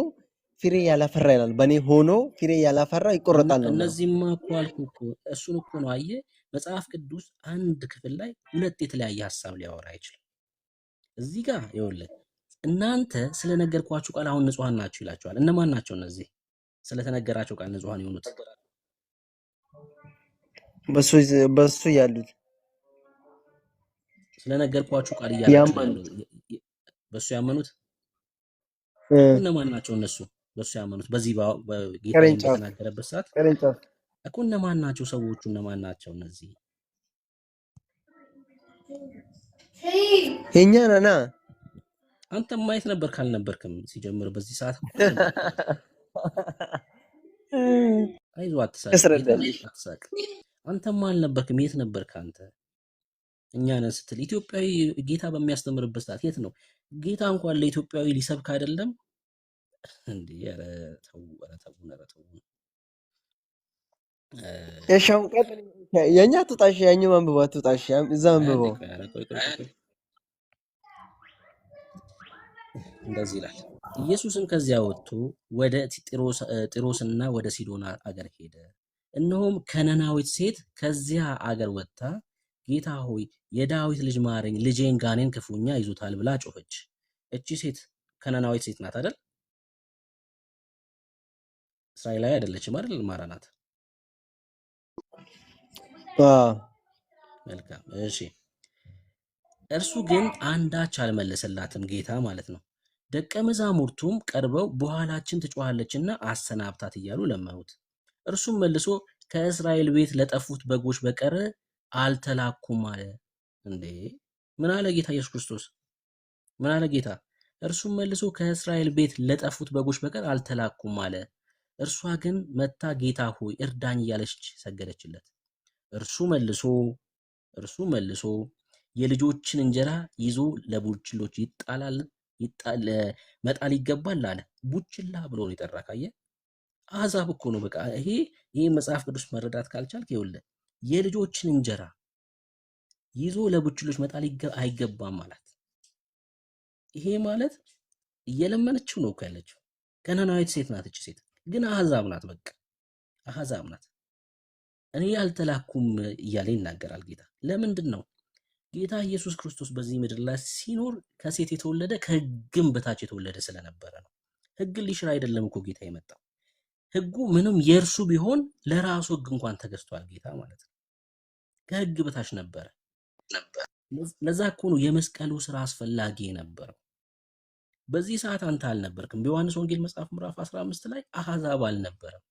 ፍሬ ያላፈራ ይላል። በእኔ ሆኖ ፍሬ ያላፈራ ይቆረጣል ነው የሚለው። እነዚህማ እኮ አልኩህ እኮ እሱን እኮ ነው። አየህ መጽሐፍ ቅዱስ አንድ ክፍል ላይ ሁለት የተለያየ ሀሳብ ሊያወራ አይችልም። እዚህ ጋር ይኸውልህ እናንተ ስለነገርኳችሁ ቃል አሁን ንጹሐን ናችሁ ይላቸዋል። እነማን ናቸው እነዚህ ስለተነገራቸው ቃል ንጹሐን የሆኑት? በሱ ያሉት ስለነገርኳችሁ ቃል እያላቸው ያመኑት በሱ ያመኑት እነማን ናቸው? እነሱ በሱ ያመኑት በዚህ በጌታ ቅርንጫፍ በተናገረበት ሰዓት ቅርንጫፍ እኮ እነማን ናቸው? ሰዎቹ እነማን ናቸው? እነዚህ የኛ ነና። አንተ ማየት ነበር ካልነበርክም ሲጀምር በዚህ ሰዓት አይዞህ አትሳቅ። አንተማ አልነበርክም። የት ነበርክ አንተ? እኛ ነን ስትል ኢትዮጵያዊ ጌታ በሚያስተምርበት ሰዓት የት ነው? ጌታ እንኳን ለኢትዮጵያዊ ሊሰብክ አይደለም እንዴ? ኧረ ተው፣ ኧረ ተው፣ ኧረ ተው። የሻው ቀጥል የኛ ትጣሽ ያኛው አንብባት ትጣሽ እዛ አንብበው። እንደዚህ ይላል። ኢየሱስም ከዚያ ወጥቶ ወደ ጢሮስና ወደ ሲዶና አገር ሄደ። እነሆም ከነናዊት ሴት ከዚያ አገር ወጥታ ጌታ ሆይ የዳዊት ልጅ ማረኝ፣ ልጄን ጋኔን ክፉኛ ይዞታል ብላ ጮኸች። እቺ ሴት ከነናዊት ሴት ናት አይደል? እስራኤላዊ አይደለችም አይደል? ማራናት። መልካም እሺ። እርሱ ግን አንዳች አልመለሰላትም፣ ጌታ ማለት ነው። ደቀ መዛሙርቱም ቀርበው በኋላችን ትጮኻለችና አሰናብታት እያሉ ለመኑት። እርሱም መልሶ ከእስራኤል ቤት ለጠፉት በጎች በቀር አልተላኩም አለ። እንዴ ምን አለ ጌታ ኢየሱስ ክርስቶስ? ምን አለ ጌታ? እርሱም መልሶ ከእስራኤል ቤት ለጠፉት በጎች በቀር አልተላኩም አለ። እርሷ ግን መታ ጌታ ሆይ እርዳኝ እያለች ሰገደችለት። እርሱ መልሶ የልጆችን እንጀራ ይዞ ለቡችሎች መጣል ይገባል አለ። ቡችላ ብሎ ነው የጠራ። ካየህ አሕዛብ እኮ ነው። በቃ ይሄ መጽሐፍ ቅዱስ መረዳት ካልቻልክ ይኸውልህ የልጆችን እንጀራ ይዞ ለቡችሎች መጣል አይገባም ማለት። ይሄ ማለት እየለመነችው ነው እኮ ያለችው። ከነናዊት ሴት ናት። እቺ ሴት ግን አሕዛብ ናት። በቃ አሕዛብ ናት። እኔ ያልተላኩም እያለ ይናገራል ጌታ። ለምንድን ነው? ጌታ ኢየሱስ ክርስቶስ በዚህ ምድር ላይ ሲኖር ከሴት የተወለደ ከሕግም በታች የተወለደ ስለነበረ ነው። ሕግን ሊሽር አይደለም እኮ ጌታ የመጣው። ሕጉ ምንም የእርሱ ቢሆን ለራሱ ሕግ እንኳን ተገዝቷል ጌታ ማለት ነው። ከሕግ በታች ነበረ። ለዛ እኮ ነው የመስቀሉ ስራ አስፈላጊ የነበረው። በዚህ ሰዓት አንተ አልነበርክም። በዮሐንስ ወንጌል መጽሐፍ ምዕራፍ 15 ላይ አሕዛብ አልነበረም።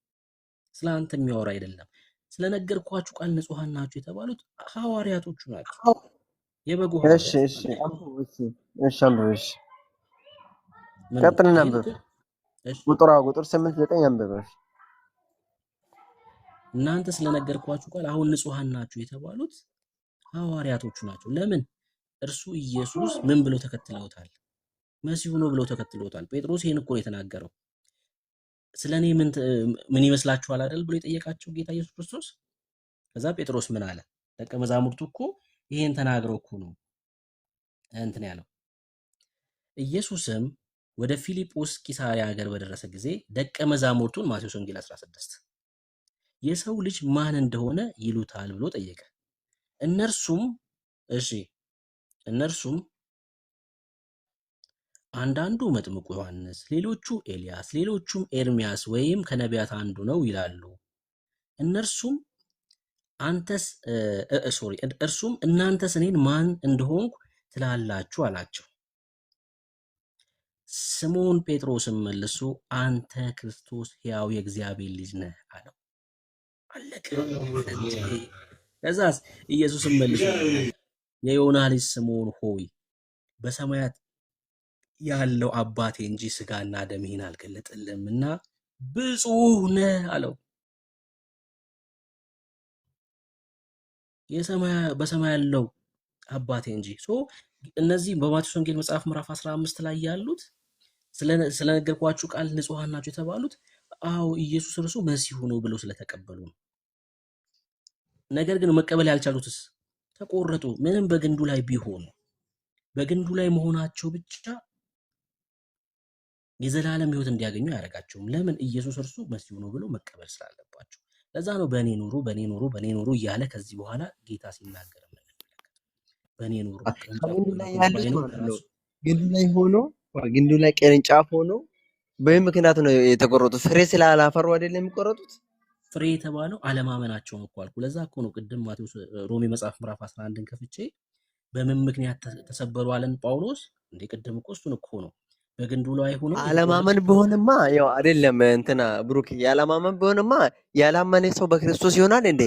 ስለ አንተ የሚያወራ አይደለም። ስለነገርኳችሁ ቃል ንጹሐን ናችሁ የተባሉት ሐዋርያቶቹ ናቸው። የበጉ ቀጥልና አንብብ። ቁጥር 8-9 አንብብ። እናንተ ስለነገርኳችሁ ቃል አሁን ንጹሐን ናችሁ የተባሉት ሐዋርያቶቹ ናቸው። ለምን? እርሱ ኢየሱስ ምን ብለው ተከትለውታል? መሲሁ ነው ብለው ተከትለውታል። ጴጥሮስ ይሄን እኮ ነው የተናገረው። ስለኔ ምን ይመስላችኋል አይደል ብሎ የጠየቃቸው ጌታ ኢየሱስ ክርስቶስ። ከዛ ጴጥሮስ ምን አለ? ደቀ መዛሙርቱ እኮ ይሄን ተናግረው እኮ ነው እንትን ያለው። ኢየሱስም ወደ ፊልጶስ ቂሳርያ ሀገር በደረሰ ጊዜ ደቀ መዛሙርቱን ማቴዎስ ወንጌል 16 የሰው ልጅ ማን እንደሆነ ይሉታል ብሎ ጠየቀ። እነርሱም አንዳንዱ መጥምቁ ዮሐንስ፣ ሌሎቹ ኤልያስ፣ ሌሎቹም ኤርሚያስ ወይም ከነቢያት አንዱ ነው ይላሉ። እርሱም እናንተስ እኔን ማን እንደሆንኩ ትላላችሁ አላቸው። ስምዖን ጴጥሮስም መልሶ አንተ ክርስቶስ ሕያው የእግዚአብሔር ልጅ ነህ አለው። አለቀ። ከዛስ ኢየሱስም መልሶ የዮና ልጅ ስምዖን ሆይ በሰማያት ያለው አባቴ እንጂ ስጋና ደም ይህን አልገለጠልህምና ብፁዕ ነህ አለው። በሰማይ ያለው አባቴ እንጂ። እነዚህ በማቴዎስ ወንጌል መጽሐፍ ምዕራፍ 15 ላይ ያሉት ስለነገርኳችሁ ቃል ንጹሐን ናቸው የተባሉት ኢየሱስ እርሱ መሲሁ ነው ብለው ስለተቀበሉ ነው። ነገር ግን መቀበል ያልቻሉትስ ተቆረጡ። ምንም በግንዱ ላይ ቢሆኑ በግንዱ ላይ መሆናቸው ብቻ የዘላለም ሕይወት እንዲያገኙ አያደርጋቸውም። ለምን? ኢየሱስ እርሱ መሲሁ ነው ብሎ መቀበል ስላለባቸው። ለዛ ነው በእኔ ኑሩ፣ በእኔ ኑሩ፣ በእኔ ኑሩ እያለ ከዚህ በኋላ ጌታ ሲናገር የምንመለከተው። በእኔ ኑሩ። ቅርንጫፉ ከግንዱ ላይ በግንዱ ያሉት ባይኖር ማለት ነው። ራሱ ግንዱ ላይ ሆኖ ግንዱ ላይ ቅርንጫፍ ሆኖ በምን ምክንያት ነው የተቆረጡት? ፍሬ ስላላፈሩ አይደለም የሚቆረጡት? ፍሬ የተባለው አለማመናቸውን እኮ አልኩ። ለዛ እኮ ነው ቅድም ማቴዎስ ሮሜ መጽሐፍ ምዕራፍ 11ን ከፍቼ በምን ምክንያት ተሰበሩ አለን ጳውሎስ። እንደ ቅድም እኮ እሱን እኮ ነው በግንዱ ላይ ሆኖ አለማመን ቢሆንማ ያው አይደለም እንትና ብሩክ፣ ያለማመን ቢሆንማ ያላመነ ሰው በክርስቶስ ይሆናል እንዴ?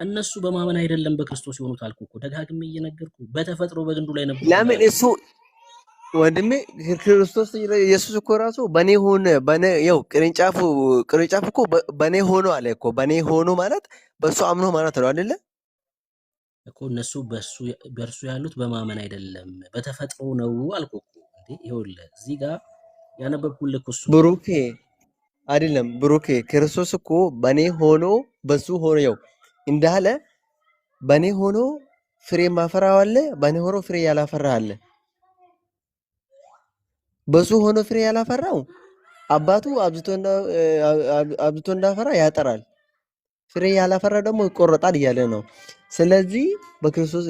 እነሱ በማመን አይደለም በክርስቶስ የሆኑት አልኩ እኮ ደጋግሜ እየነገርኩ። በተፈጥሮ በግንዱ ላይ ነበሩ። ለምን እሱ ወንድሜ ክርስቶስ ኢየሱስ እኮ ራሱ በኔ ሆነ በኔ ያው ቅርንጫፍ እኮ በኔ ሆኖ አለ እኮ። በኔ ሆኖ ማለት በሱ አምኖ ማለት ነው አይደለ እኮ። እነሱ በእርሱ ያሉት በማመን አይደለም በተፈጥሮ ነው አልኩ እኮ። እንዴ ይኸውልህ እዚህ ጋር ያነበብኩልህ እኮ እሱ ብሩኬ አይደለም ብሩኬ፣ ክርስቶስ እኮ በኔ ሆኖ በሱ ሆኖ ያው እንዳለ በኔ ሆኖ ፍሬ ማፈራው አለ፣ በኔ ሆኖ ፍሬ ያላፈራ አለ። በሱ ሆኖ ፍሬ ያላፈራው አባቱ አብዝቶ እንዳፈራ ያጠራል፣ ፍሬ ያላፈራ ደግሞ ይቆረጣል እያለ ነው። ስለዚህ በክርስቶስ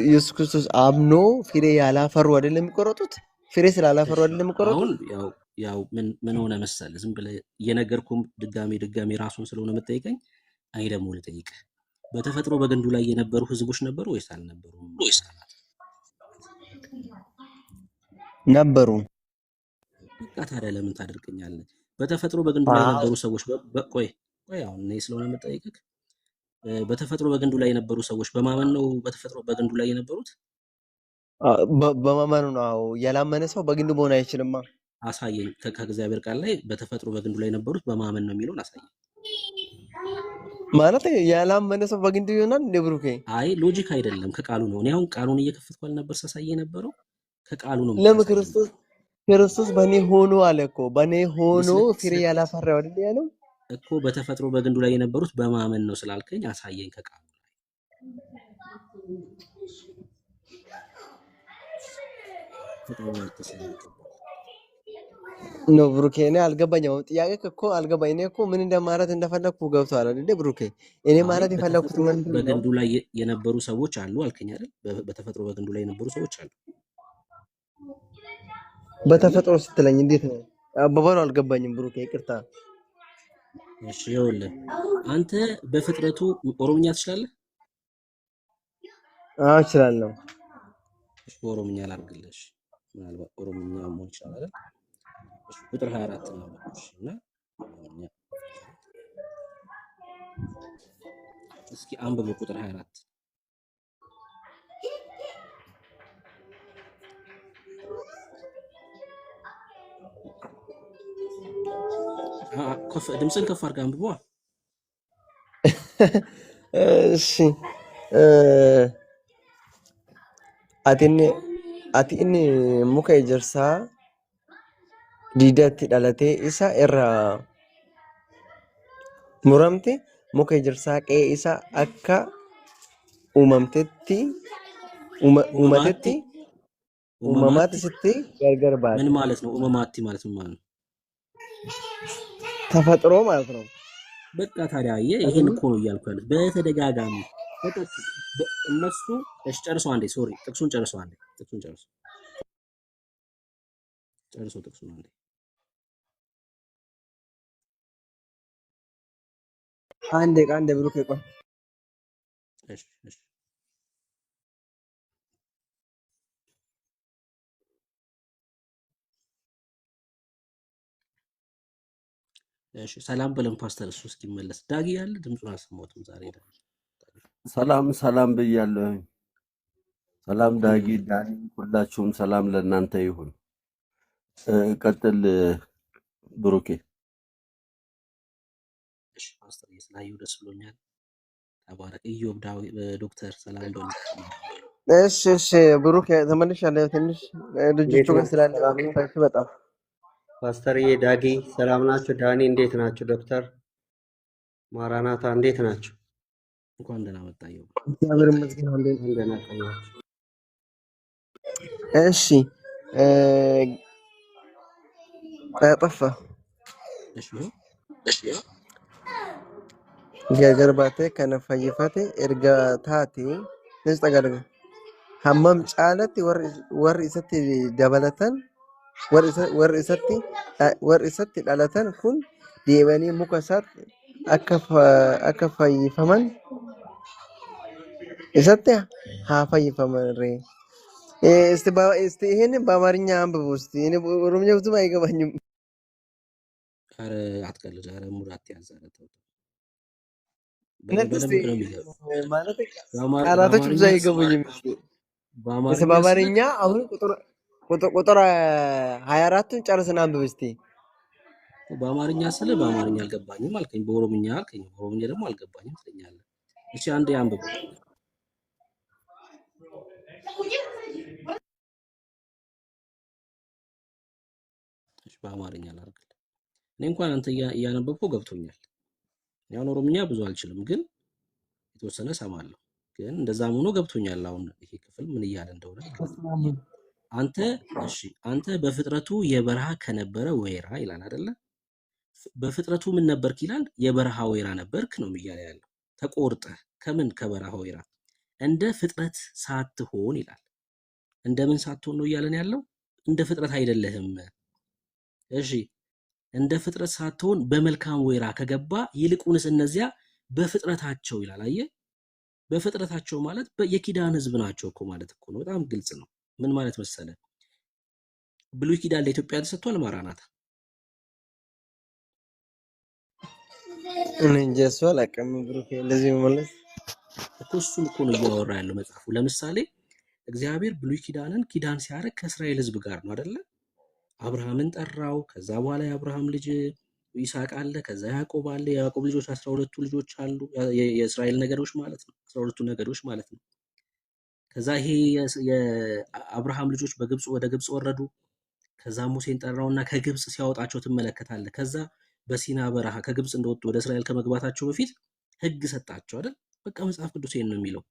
ኢየሱስ ክርስቶስ አምኖ ፍሬ ያላፈሩ አይደለም የሚቆረጡት? ፍሬ ስላላፈሩ አይደለም የሚቆረጡት? አሁን ያው ምን ሆነ መሰለህ፣ ዝም ብለህ እየነገርኩም ድጋሜ ራሱን ስለሆነ የምጠይቀኝ፣ እኔ ደግሞ ልጠይቅህ፣ በተፈጥሮ በግንዱ ላይ የነበሩ ህዝቦች ነበሩ ወይስ አልነበሩም? ነበሩ። በቃ ታዲያ ለምን ታደርቀኛለህ? በተፈጥሮ በግንዱ ላይ የነበሩ ሰዎች ቆይ አሁን እኔ ስለሆነ የምጠይቅህ፣ በተፈጥሮ በግንዱ ላይ የነበሩ ሰዎች በማመን ነው በተፈጥሮ በግንዱ ላይ የነበሩት? በማመኑ ነው። ያላመነ ሰው በግንዱ መሆን አይችልማ። አሳየኝ። ከእግዚአብሔር ቃል ላይ በተፈጥሮ በግንዱ ላይ የነበሩት በማመን ነው የሚለውን አሳየኝ። ማለት ያላመነ ሰው በግንዱ ይሆናል እንደ ብሩኬ? አይ ሎጂክ አይደለም፣ ከቃሉ ነው። እኔ አሁን ቃሉን እየከፈትኩ አልነበር ሳሳይ የነበረው? ከቃሉ ነው። ለምን ክርስቶስ በኔ ሆኖ አለ እኮ። በኔ ሆኖ ፍሬ ያላፈራው አይደል ያለው እኮ። በተፈጥሮ በግንዱ ላይ የነበሩት በማመን ነው ስላልከኝ አሳየኝ ከቃሉ ላይ። ነው ብሩኬ፣ እኔ አልገባኝም። ጥያቄ እኮ አልገባኝ። እኔ እኮ ምን እንደማለት እንደፈለኩ ገብቶሃል አይደል ብሩኬ? እኔ ማለት የፈለኩት ምንድን ነው፣ በግንዱ ላይ የነበሩ ሰዎች አሉ አልከኝ አይደል? በተፈጥሮ በግንዱ ላይ የነበሩ ሰዎች አሉ። በተፈጥሮ ስትለኝ እንዴት ነው አባባሉ? አልገባኝም ብሩኬ፣ ይቅርታ። እሺ ይኸውልህ፣ አንተ በፍጥረቱ ኦሮምኛ ትችላለህ? አዎ እችላለሁ። እሺ ኦሮምኛ ላድርግልሽ። ምናልባት ኦሮምኛ መሆን ይችላል አይደል? እሺ ቁጥር 24 ነው። እሺ እና ኦሮምኛ እስኪ አንብብ ቁጥር 24 ድምፅን ከፍ አድርገህ አንብቧ። እሺ አቲን ሙከ ኤጀርሳ ዲዳቲ ዳለቴ ኢሳ ኤራ ሙረምቴ ሙከ ኤጀርሳ ቀ ኢሳ አካ ኡመምቴቲ ኡመማት ስቲ ገርገር ባል ምን ማለት ነው? ኡመማቲ ማለት ምን ማለት ነው? ተፈጥሮ ማለት ነው። በቃ ታዲያ ይሄን እኮ ነው እያልኩ ያሉት በተደጋጋሚ እነሱ። እሺ ጨርሰው አንዴ፣ ሶሪ ጥቅሱን ጨርሰው አንዴ፣ ጥቅሱን ጨርሰው ጥቅሱን አንዴ። አንዴ ብሩክ ቆይ። እሺ እሺ ሰላም በለን ፓስተር፣ እሱ እስኪመለስ። ዳጊ ያለ ድምፁን አልሰማሁትም ዛሬ። ሰላም ብያለሁ። ሰላም ዳጊ፣ ዳኒ፣ ሁላችሁም ሰላም ለእናንተ ይሁን። ቀጥል ብሩኬ። እሺ ፓስተር ስላየሁ ደስ ብሎኛል። ተባረክ። ኢዮብ ዶክተር ሰላም በሉ። እሺ ብሩክ ተመልሻለሁ። ትንሽ ልጆቹ ጋር ስላለ በጣም ፓስተርዬ፣ ዳጊ ሰላም ናችሁ? ዳኒ እንዴት ናችሁ? ዶክተር ማራናታ እንዴት ናችሁ? እንኳን ደህና መጣ ኢዮብ። እግዚአብሔር ይመስገን። ደህና ቆያችሁ? እሺ ጠፋ እሺ ይኸው ገርባቴ ከነፈይፈቴ ኤርጋታቴ ንስጠጋደገ hammam caalatti warri isatti dabalatan warri isatti dhalatan kun deemanii muka isaatti akka fayyifaman isatti haa fayyifaman ree. ይህንን በአማርኛ አንብቡ እስቲ። እኔ ኦሮምኛ ብዙም አይገባኝም። ኧረ አትቀልድ። ኧረ ሙድ አትያዝ። ኧረ ተው ተው። እናንተ እስቲ በደንብ ነው የሚገባው። ማለት ቃላቶች ብዙ አይገቡኝም። እስቲ በአማርኛ አሁን ቁጥር 24ቱን ጨርስና አንብብ እስቲ። በአማርኛ ስለ በአማርኛ አልገባኝም አልከኝ፣ በኦሮምኛ አልከኝ፣ በኦሮምኛ ደግሞ አልገባኝም ትለኛለህ። እሺ አንዴ አንብበው። እሺ በአማርኛ ላድርግልህ። እኔ እንኳን አንተ እያነበብከው ገብቶኛል። ያን ኦሮምኛ ብዙ አልችልም፣ ግን የተወሰነ እሰማለሁ። ግን እንደዛም ሆኖ ገብቶኛል። አሁን ይሄ ክፍል ምን እያለ እንደሆነ ይገባኛል። አንተ በፍጥረቱ የበረሃ ከነበረ ወይራ ይላል አይደለ? በፍጥረቱ ምን ነበርክ ይላል? የበረሃ ወይራ ነበርክ ነው እያለ ያለው። ተቆርጠህ ከምን ከበረሃ ወይራ እንደ ፍጥረት ሳትሆን ይላል። እንደምን ሳትሆን ነው እያለን ያለው? እንደ ፍጥረት አይደለህም። እሺ እንደ ፍጥረት ሳትሆን በመልካም ወይራ ከገባ ይልቁንስ እነዚያ በፍጥረታቸው ይላል። አየህ፣ በፍጥረታቸው ማለት የኪዳን ሕዝብ ናቸው እኮ ማለት እኮ ነው። በጣም ግልጽ ነው። ምን ማለት መሰለ? ብሉይ ኪዳን ለኢትዮጵያ ተሰጥቷል። ማራናታ እንጂ እሱ አላውቅም። ብሩክ እንደዚህ መመለስ እኮ እሱን እኮ ነው እያወራ ያለው መጽሐፉ። ለምሳሌ እግዚአብሔር ብሉይ ኪዳንን ኪዳን ሲያደርግ ከእስራኤል ሕዝብ ጋር ነው አይደለ? አብርሃምን ጠራው። ከዛ በኋላ የአብርሃም ልጅ ይስሐቅ አለ። ከዛ ያዕቆብ አለ። የያዕቆብ ልጆች 12ቱ ልጆች አሉ። የእስራኤል ነገዶች ማለት ነው። 12ቱ ነገዶች ማለት ነው። ከዛ ይሄ የአብርሃም ልጆች ወደ ግብፅ ወረዱ። ከዛ ሙሴን ጠራውና ከግብፅ ሲያወጣቸው ትመለከታለህ። ከዛ በሲና በረሃ ከግብፅ እንደወጡ ወደ እስራኤል ከመግባታቸው በፊት ሕግ ሰጣቸው አይደል? በቃ መጽሐፍ ቅዱስ ይሄን ነው የሚለው።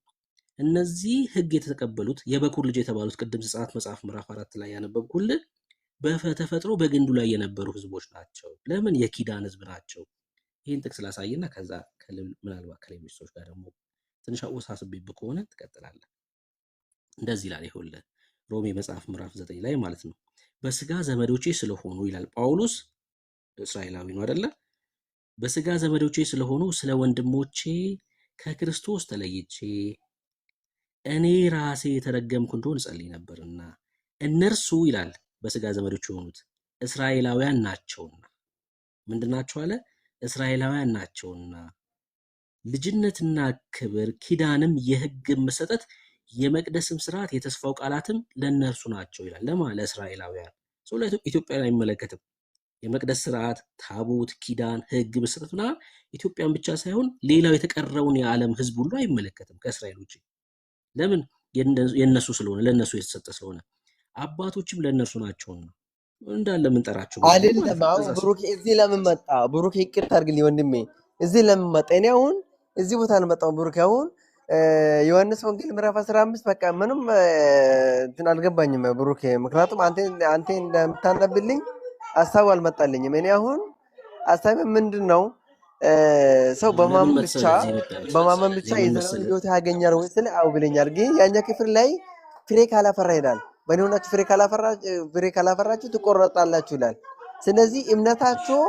እነዚህ ሕግ የተቀበሉት የበኩር ልጅ የተባሉት ቅድም ዘጸአት መጽሐፍ ምዕራፍ 4 ላይ ያነበብኩልህ በተፈጥሮ በግንዱ ላይ የነበሩ ህዝቦች ናቸው። ለምን? የኪዳን ህዝብ ናቸው። ይህን ጥቅስ ላሳይና ከዛ ምናልባት ከሌሎች ሰዎች ጋር ደግሞ ትንሽ አወሳስቤብህ ከሆነ ትቀጥላለህ። እንደዚህ ይላል። ይኸውልህ ሮሜ መጽሐፍ ምዕራፍ 9 ላይ ማለት ነው። በስጋ ዘመዶቼ ስለሆኑ ይላል ጳውሎስ፣ እስራኤላዊ ነው አይደለ? በስጋ ዘመዶቼ ስለሆኑ ስለ ወንድሞቼ ከክርስቶስ ተለይቼ እኔ ራሴ የተረገምኩ እንደሆን እጸልይ ነበርና እነርሱ ይላል በስጋ ዘመዶች የሆኑት እስራኤላውያን ናቸውና። ምንድናቸው አለ? እስራኤላውያን ናቸውና ልጅነትና ክብር ኪዳንም የሕግም መሰጠት የመቅደስም ስርዓት የተስፋው ቃላትም ለእነርሱ ናቸው ይላል። ለእስራኤላውያን ሰው ኢትዮጵያን አይመለከትም። የመቅደስ ስርዓት፣ ታቦት፣ ኪዳን፣ ሕግ መሰጠት ምናምን ኢትዮጵያን ብቻ ሳይሆን ሌላው የተቀረውን የዓለም ሕዝብ ሁሉ አይመለከትም ከእስራኤል ውጭ። ለምን? የነሱ ስለሆነ ለነሱ የተሰጠ ስለሆነ አባቶችም ለእነርሱ ናቸውና እንዳለ የምንጠራቸው አይደለም። አሁን ብሩክ እዚህ ለምን መጣ? ብሩክ ይቅርታ አድርግልኝ ወንድሜ፣ እዚህ ለምን መጣ? እኔ አሁን እዚህ ቦታ አልመጣም። ብሩክ አሁን ዮሐንስ ወንጌል ምዕራፍ 15 በቃ ምንም እንትን አልገባኝም ብሩክ። ምክንያቱም አንተ እንደምታነብልኝ ሀሳቡ አልመጣልኝም። እኔ አሁን ሀሳቤ ምንድን ነው? ሰው በማመን ብቻ የዘላለም ሕይወት ያገኛል ወይ ስለ አው ብለኛል። ግን ያኛ ክፍል ላይ ፍሬ ካላፈራ ይላል። በእኔ ሆናችሁ ፍሬ ካላፈራችሁ ትቆረጣላችሁ ይላል። ስለዚህ እምነታቸው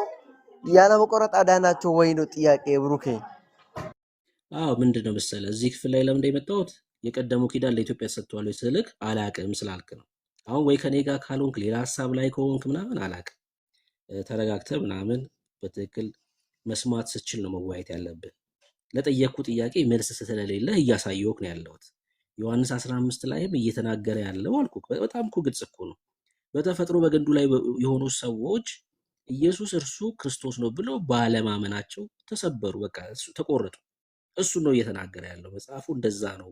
ያለ መቆረጥ አዳናቸው ወይ ነው ጥያቄ ብሩኬ። አዎ ምንድን ነው መሰለህ እዚህ ክፍል ላይ ለምን እንደመጣሁት የቀደመው ኪዳን ለኢትዮጵያ ተሰጥቷል ወይ ስልክ አላቅም ስላልክ ነው። አሁን ወይ ከኔ ጋር ካልሆንክ ሌላ ሀሳብ ላይ ከሆንክ ምናምን አላቅም፣ ተረጋግተህ ምናምን በትክክል መስማት ስችል ነው መወያየት ያለብህ። ለጠየቅኩ ጥያቄ መልስ ስለሌለህ እያሳየሁህ ነው ያለሁት። ዮሐንስ 15 ላይም እየተናገረ ያለው አልኩ። በጣም እኮ ግልጽ እኮ ነው። በተፈጥሮ በግንዱ ላይ የሆኑ ሰዎች ኢየሱስ እርሱ ክርስቶስ ነው ብለው ባለማመናቸው ተሰበሩ፣ በቃ ተቆረጡ። እሱ ነው እየተናገረ ያለው መጽሐፉ። እንደዛ ነው።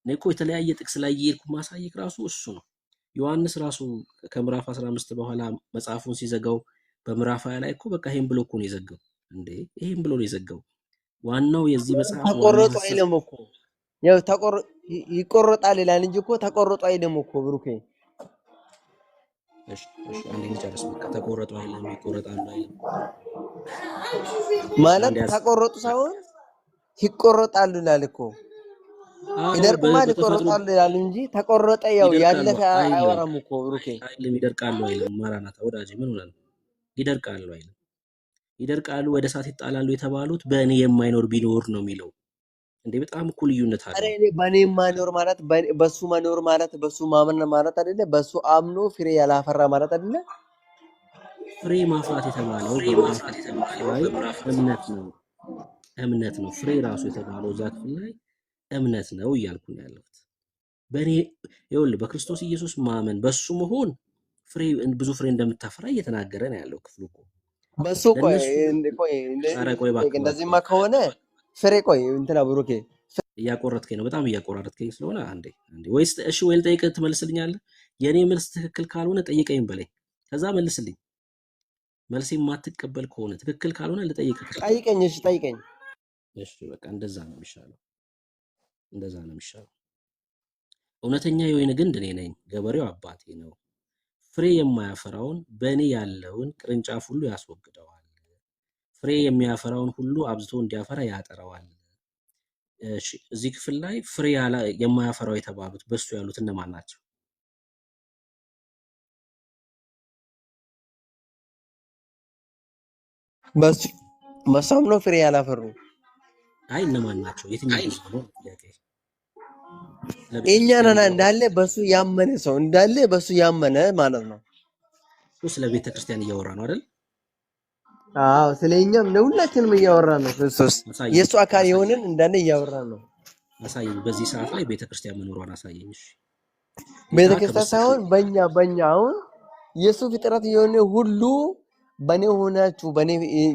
እኔ እኮ የተለያየ ጥቅስ ላይ እየሄድኩ ማሳየቅ ራሱ እሱ ነው። ዮሐንስ ራሱ ከምዕራፍ 15 በኋላ መጽሐፉን ሲዘጋው በምዕራፍ 20 ላይ እኮ በቃ ይሄን ብሎ እኮ ነው የዘጋው። እንዴ ይሄን ብሎ ነው የዘጋው። ዋናው የዚህ መጽሐፍ ተቆረጡ አይልም እኮ ያው ይቆረጣል ይላል እንጂ እኮ ተቆረጡ አይልም እኮ ብሩኬ። እሺ እሺ፣ አንዴ ልጨርስ። በቃ ተቆረጡ አይልም፣ ይቆረጣሉ አይልም። ማለት አንዴ ተቆረጡ ሳይሆን ይቆረጣሉ ይላል እኮ። አዎ ይደርቁማል በተፈጥሮ ይቆረጣሉ ይላል እንጂ ተቆረጠ ያው ይደርቃሉ ያለፈ አይልም አይወራም እኮ ብሩኬ። አይልም፣ ይደርቃሉ አይልም። ማራናታ ወዳጄ ምን ሆነ ነው? ይደርቃሉ አይልም። ይደርቃሉ ወደ እሳት ይጣላሉ የተባሉት በእኔ የማይኖር ቢኖር ነው የሚለው። እንዴ በጣም እኮ ልዩነት አረ አለው። እኔ በኔ ማኖር ማለት በሱ መኖር ማለት በሱ ማመን ማለት አይደለ? በሱ አምኖ ፍሬ ያላፈራ ማለት አይደለ? ፍሬ ማፍራት የተባለው በምዕራፍ 16 ላይ እምነት ነው። እምነት ነው ፍሬ ራሱ የተባለው እዛ ክፍል ላይ እምነት ነው እያልኩ ነው ያለሁት። በእኔ ይኸውልህ በክርስቶስ ኢየሱስ ማመን በሱ መሆን ፍሬ ብዙ ፍሬ እንደምታፈራ እየተናገረ ነው ያለው ክፍሉ እኮ በሱ ቆይ ለነሱ። ቆይ ኧረ ቆይ እባክህ እንደዚህማ እባክህ ከሆነ ፍሬ ቆይ እንትና ብሩኬ እያቆረጥከኝ ነው፣ በጣም እያቆራረጥከኝ ስለሆነ አንዴ አንዴ ወይስ እሺ ወይ ልጠይቅህ ትመልስልኛለህ? የእኔ መልስ ትክክል ካልሆነ ጠይቀኝ በለኝ፣ ከዛ መልስልኝ። መልስ የማትቀበል ከሆነ ትክክል ካልሆነ ልጠይቅህ ከፈለኩ። ጠይቀኝ። እሺ ጠይቀኝ። እሺ በቃ እንደዛ ነው የሚሻለው፣ እንደዛ ነው የሚሻለው። እውነተኛ የወይን ግንድ እኔ ነኝ፣ ገበሬው አባቴ ነው። ፍሬ የማያፈራውን በእኔ ያለውን ቅርንጫፍ ሁሉ ያስወግደዋል፣ ፍሬ የሚያፈራውን ሁሉ አብዝቶ እንዲያፈራ ያጠረዋል። እሺ እዚህ ክፍል ላይ ፍሬ የማያፈራው የተባሉት በሱ ያሉት እነማን ናቸው? በሱ አምኖ ፍሬ ያላፈሩ አይ እነማን ናቸው? የትኛው ህዝብ ነው ጥያቄ? እኛ ለቤተክርስቲያን ነና እያወራ እንዳለ በሱ ያመነ ሰው እንዳለ በሱ ያመነ ማለት ነው። እሱ ስለ ቤተክርስቲያን እያወራ ነው አይደል? አዎ ስለኛም ለሁላችንም እያወራን ነው። ክርስቶስ አሳየኝ የሱ አካል አሳየኝ የሆነን እንዳለ እያወራን ነው። አሳየኝ። በዚህ ሰዓት ላይ ቤተክርስቲያን መኖሯን አሳየኝ። እሺ ጌታ ቤተክርስቲያን ከበሰቱ ሳይሆን በእኛ አሁን የሱ ፍጥረት የሆነ ሁሉ በኔ ሆናችሁ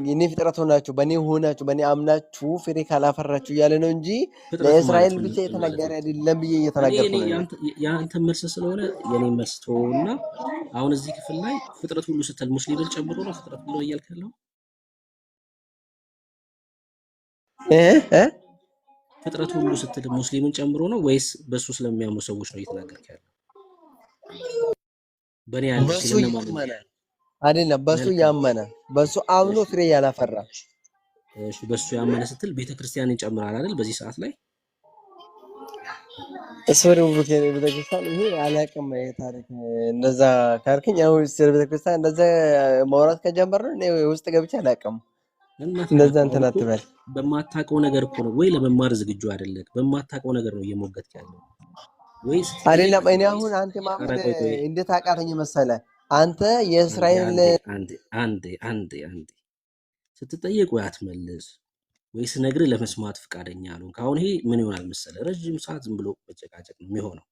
የኔ ፍጥረት ሆናችሁ በኔ ሆናችሁ በኔ አምናችሁ ፍሬ ካላፈራችሁ እያለ ነው እንጂ ፍጥረት ማለት ለእስራኤል ምን ብቻ ማለት የተናገረ ነው? አይደለም ብዬ እኔ እየተናገርኩ እኔ ነው። የአንተ መልስ ስለሆነ የኔ መልስ ተወውና አሁን እዚህ ክፍል ላይ ፍጥረት ሁሉ ስትል ሙስሊምን ጨምሮ ነው ፍጥረት ሁሉ እያልክ ያለው? እ እ ፍጥረት ሁሉ ስትል ሙስሊምን ጨምሮ ነው ወይስ በሱ ስለሚያምኑ ሰዎች ነው እየተናገርክ ያለው? በእኔ ያልክ በሱ ስለነማን ነው? ያመነ አይደለም፣ በሱ መልካም ያመነ በሱ አምኖ እሺ ፍሬ ያላፈራ እሺ፣ በሱ ያመነ ስትል ቤተክርስቲያንን ይጨምራል አይደል? በዚህ ሰዓት ላይ እስወር ቡኬ ቤተክርስቲያን ይሄ አላውቅም። ይሄ ታሪክ እንደዛ ካልከኝ ያው ስለ ቤተክርስቲያን እንደዛ ማውራት ከጀመርን እኔ ውስጥ ገብቼ አላውቅም። እናት እንደዛ አሁን እንትን እኮ አትበል። በማታውቀው ነገር እኮ ነው ወይ ለመማር ዝግጁ አይደለም? በማታውቀው ነገር ነው እየሞገትክ ያለው ወይስ ትጠይቅ? አይደለም እኔ አሁን አንተ ኧረ ማመን ቆይ ቆይ እንዴት አቃተኝ መሰለ? አንተ አንዴ የእስራኤል አንዴ አንዴ አንዴ አንዴ አንዴ ስትጠየቅ ወይ አትመልስ ወይ ስነግርህ ለመስማት ፈቃደኛ አልሆንክ። አሁን ይሄ ምን ይሆናል መሰለህ? ረጅም ሰዓት ዝም ብሎ መጨቃጨቅ ነው የሚሆነው።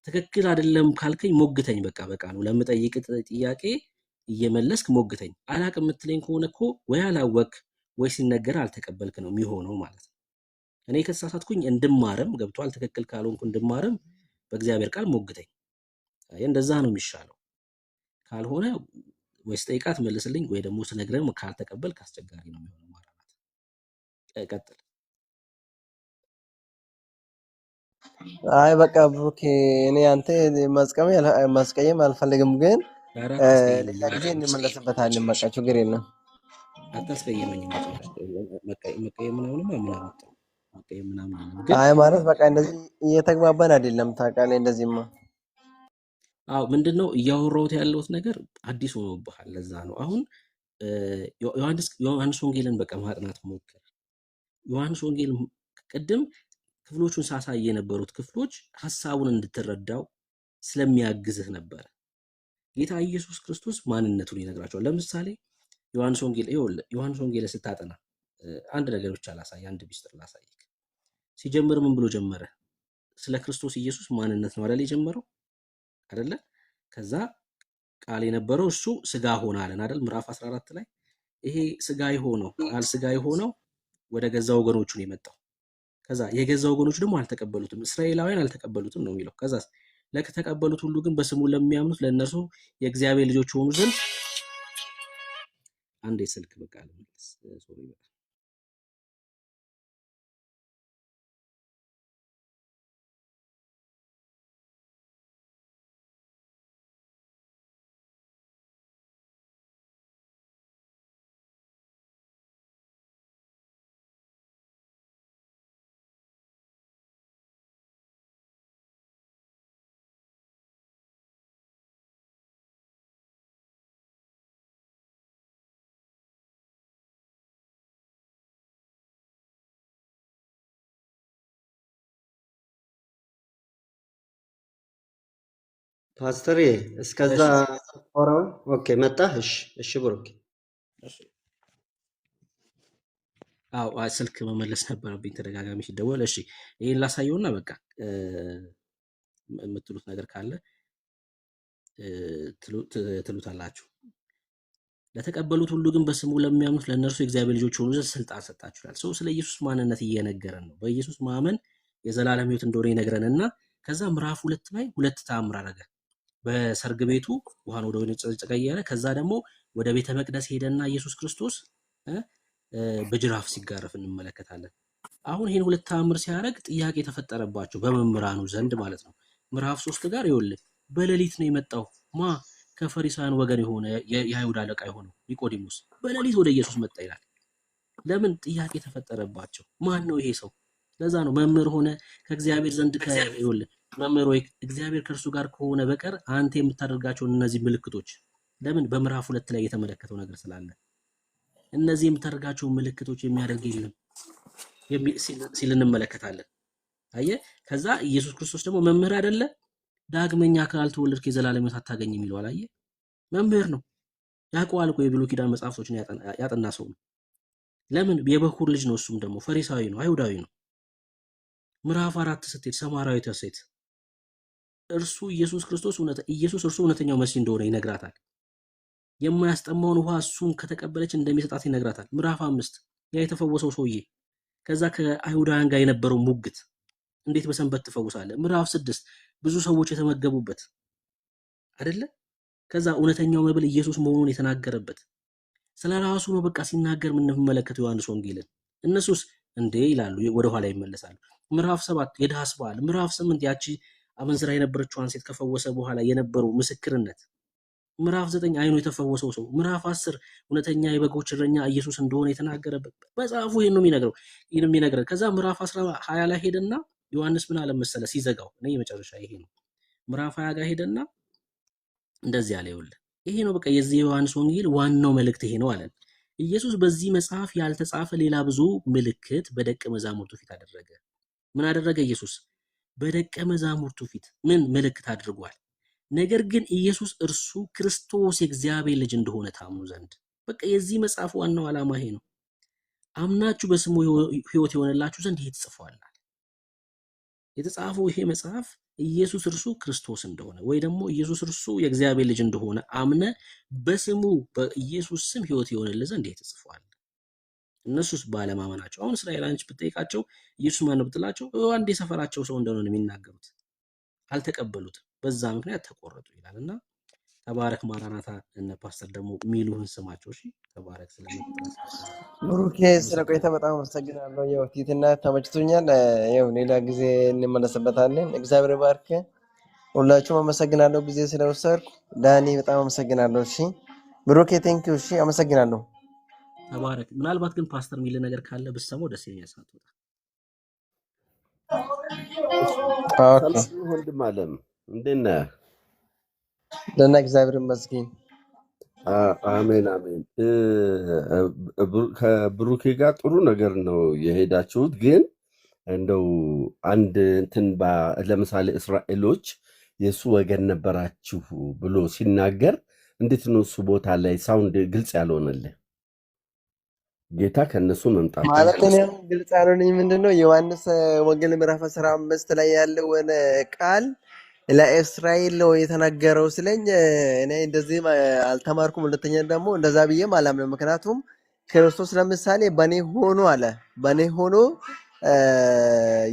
ትክክል አይደለም ካልከኝ ሞግተኝ፣ በቃ ነው ለምጠይቅ ጥያቄ እየመለስክ ሞግተኝ። አላቅም የምትለኝ ከሆነ እኮ ወይ አላወቅ ወይ ሲነገር አልተቀበልክ ነው የሚሆነው ማለት ነው። እኔ ከተሳሳትኩኝ እንድማርም ገብቷል። ትክክል ካልሆንኩ እንድማርም በእግዚአብሔር ቃል ሞግተኝ። እንደዛ ነው የሚሻለው። ካልሆነ ወይ ስጠይቃት መልስልኝ ወይ ደግሞ ስነግረም ካልተቀበልክ አስቸጋሪ ነው የሚሆነው ማለት ነው። ቀጥል። አይ በቃ ብሩክ እኔ አንተ ማስቀየም አልፈልግም፣ ግን ኧረ አታስቀይመኝ ሌላ ጊዜ ወዳጄ፣ እንመለስበታለን። በቃ ችግር የለም። አታስቀይመኝም በጭራሽ። መቀየም ምናምንማ ምን አመጣው? መቀየም ምናምን የለም ግን አይ ማለት በቃ እንደዚህ እየተግባባን አይደለም ታውቃለህ። እንደዚህማ አዎ ምንድነው እያወራሁት ያለሁት ነገር አዲስ ሆኖብሃል። ለዛ ነው አሁን ዮሐንስ ወንጌልን በቃ ማጥናት ሞክር። ዮሐንስ ወንጌል ቅድም ክፍሎቹን ሳሳይ የነበሩት ክፍሎች ሐሳቡን እንድትረዳው ስለሚያግዝህ ነበር። ጌታ ኢየሱስ ክርስቶስ ማንነቱን ይነግራቸዋል። ለምሳሌ ዮሐንስ ወንጌልን ስታጠና አንድ ነገር ብቻ ላሳይ፣ አንድ ሚስጥር ላሳይክ። ሲጀምር ምን ብሎ ጀመረ? ስለ ክርስቶስ ኢየሱስ ማንነት ነው አይደል የጀመረው አይደለ? ከዛ ቃል የነበረው እሱ ስጋ ሆነ አለን አይደል? ምዕራፍ 14 ላይ ይሄ ስጋ የሆነው ቃል ስጋ የሆነው ወደ ገዛ ወገኖቹ ነው የመጣው። ከዛ የገዛ ወገኖቹ ደግሞ አልተቀበሉትም፣ እስራኤላውያን አልተቀበሉትም ነው የሚለው። ከዛ ለተቀበሉት ሁሉ ግን በስሙ ለሚያምኑት ለእነርሱ የእግዚአብሔር ልጆች ሆኑ ዘንድ አንዴ ስልክ በቃ ልመለስ ሶሪ ፓስተር እስከዛ እሺ ኦራውን ኦኬ መጣህ? እሺ እሺ ብሩክ እሺ። አዎ ስልክ መመለስ ነበረብኝ ተደጋጋሚ ሲደወል። እሺ ይሄን ላሳየውና በቃ የምትሉት ነገር ካለ ትሉታላችሁ። ለተቀበሉት ሁሉ ግን በስሙ ለሚያምኑት ለእነርሱ የእግዚአብሔር ልጆች ሆኑ ዘንድ ስልጣን ሰጣችሁ ይላል። ሰው ስለ ኢየሱስ ማንነት እየነገረን ነው። በኢየሱስ ማመን የዘላለም ሕይወት እንደሆነ ይነግረንና ከዛ ምዕራፍ 2 ላይ ሁለት ተአምር አደረገ። በሰርግ ቤቱ ውሃን ወደ ወይን ጠጅ ቀየረ። ከዛ ደግሞ ወደ ቤተ መቅደስ ሄደና ኢየሱስ ክርስቶስ በጅራፍ ሲጋረፍ እንመለከታለን። አሁን ይህን ሁለት ተአምር ሲያደርግ ጥያቄ ተፈጠረባቸው በመምህራኑ ዘንድ ማለት ነው። ምዕራፍ 3 ጋር ይኸውልህ በሌሊት ነው የመጣው ማ ከፈሪሳውያን ወገን የሆነ የአይሁድ አለቃ የሆነው ኒቆዲሞስ በሌሊት ወደ ኢየሱስ መጣ ይላል። ለምን? ጥያቄ ተፈጠረባቸው። ማን ነው ይሄ ሰው? ለዛ ነው መምህር ሆነ ከእግዚአብሔር ዘንድ ይኸውልህ መምህር ወይ እግዚአብሔር ከእርሱ ጋር ከሆነ በቀር አንተ የምታደርጋቸውን እነዚህ ምልክቶች ለምን? በምዕራፍ 2 ላይ የተመለከተው ነገር ስላለ እነዚህ የምታደርጋቸውን ምልክቶች የሚያደርግ የለም ሲል እንመለከታለን። አየህ። ከዛ ኢየሱስ ክርስቶስ ደግሞ መምህር አይደለ? ዳግመኛ ካልተወለድክ የዘላለም ሕይወት አታገኝም ይለዋል። አየህ፣ መምህር ነው፣ ያውቀዋል እኮ የብሉይ ኪዳን መጽሐፍቶችን ያጠና ሰው ነው። ለምን? የበኩር ልጅ ነው። እሱም ደግሞ ፈሪሳዊ ነው፣ አይሁዳዊ ነው። ምዕራፍ 4 ስትሄድ ሰማራዊቷ ሴት እርሱ ኢየሱስ እርሱ እውነተኛው መሲህ እንደሆነ ይነግራታል። የማያስጠማውን ውሃ እሱን ከተቀበለች እንደሚሰጣት ይነግራታል። ምዕራፍ 5 ያ የተፈወሰው ሰውዬ ከዛ ከአይሁዳውያን ጋር የነበረው ሙግት እንዴት በሰንበት ትፈውሳለህ? ምዕራፍ 6 ብዙ ሰዎች የተመገቡበት አይደለ? ከዛ እውነተኛው መብል ኢየሱስ መሆኑን የተናገረበት ስለ ራሱ ነው። በቃ ሲናገር የምንመለከተው ዮሐንስ ወንጌልን። እነሱስ እንዴ ይላሉ፣ ወደ ኋላ ይመለሳሉ። ምዕራፍ 7 የዳስ በዓል፣ ምዕራፍ 8 ያቺ አመንዝራ የነበረችዋን ሴት ከፈወሰ በኋላ የነበረው ምስክርነት፣ ምዕራፍ 9 አይኑ የተፈወሰው ሰው፣ ምዕራፍ 10 እውነተኛ የበጎች እረኛ ኢየሱስ እንደሆነ የተናገረበት መጽሐፉ ይሄን ነው የሚነግረን። ከዛ ምዕራፍ 20 ላይ ሄደና ዮሐንስ ምን አለ መሰለ ሲዘጋው፣ እኔ የመጨረሻ ይሄ ነው። ምዕራፍ 20 ጋር ሄደና እንደዚህ አለ፣ ይኸውልህ ይሄ ነው በቃ የዚህ ዮሐንስ ወንጌል ዋናው መልእክት ይሄ ነው አለን። ኢየሱስ በዚህ መጽሐፍ ያልተጻፈ ሌላ ብዙ ምልክት በደቀ መዛሙርቱ ፊት አደረገ። ምን አደረገ ኢየሱስ? በደቀ መዛሙርቱ ፊት ምን ምልክት አድርጓል? ነገር ግን ኢየሱስ እርሱ ክርስቶስ የእግዚአብሔር ልጅ እንደሆነ ታምኑ ዘንድ። በቃ የዚህ መጽሐፍ ዋናው ዓላማ ይሄ ነው። አምናችሁ በስሙ ሕይወት የሆነላችሁ ዘንድ ይሄ ተጽፏል። የተጻፈው ይሄ መጽሐፍ ኢየሱስ እርሱ ክርስቶስ እንደሆነ ወይ ደግሞ ኢየሱስ እርሱ የእግዚአብሔር ልጅ እንደሆነ አምነ በስሙ በኢየሱስ ስም ሕይወት የሆነልህ ዘንድ ይሄ ተጽፏል። እነሱስ ባለማመናቸው አሁን እስራኤላውያኖች ብትጠይቃቸው ኢየሱስ ማን ነው ብትላቸው አንድ የሰፈራቸው ሰው እንደሆነ ነው የሚናገሩት። አልተቀበሉትም። በዛ ምክንያት ተቆረጡ ይላልና ተባረክ ማራናታ። እነ ፓስተር ደግሞ ሚሉህን ስማቸው። እሺ ተባረክ። ብሩኬ ስለ ቆይታ በጣም አመሰግናለሁ። ያው ቲትና ተመችቶኛል። ያው ሌላ ጊዜ እንመለስበታለን። እግዚአብሔር ባርክ። ሁላችሁም አመሰግናለሁ ጊዜ ስለወሰድኩ። ዳኒ በጣም አመሰግናለሁ። እሺ ብሩኬ ቴንኪው። እሺ አመሰግናለሁ። ተባረክ። ምናልባት ግን ፓስተር ሚል ነገር ካለ ብትሰማው ደስ ይለኛል። ሳትወጣ ሰላም ወንድም አለም እንዴት ነህ? ደህና እግዚአብሔር ይመስገን። አሜን አሜን። ከብሩኬ ጋር ጥሩ ነገር ነው የሄዳችሁት። ግን እንደው አንድ እንትን ለምሳሌ እስራኤሎች የእሱ ወገን ነበራችሁ ብሎ ሲናገር እንዴት ነው እሱ ቦታ ላይ ሳውንድ ግልጽ ያልሆነልህ? ጌታ ከነሱ መምጣት ማለት ነው ግልጽ ያልሆነኝ ምንድነው ዮሐንስ ወንጌል ምዕራፍ 15 ላይ ያለውን ቃል ለእስራኤል ነው የተናገረው ስለኝ እኔ እንደዚህ አልተማርኩም። ሁለተኛ ደግሞ እንደዛ ብዬም አላምንም። ምክንያቱም ክርስቶስ ለምሳሌ በኔ ሆኖ አለ በኔ ሆኖ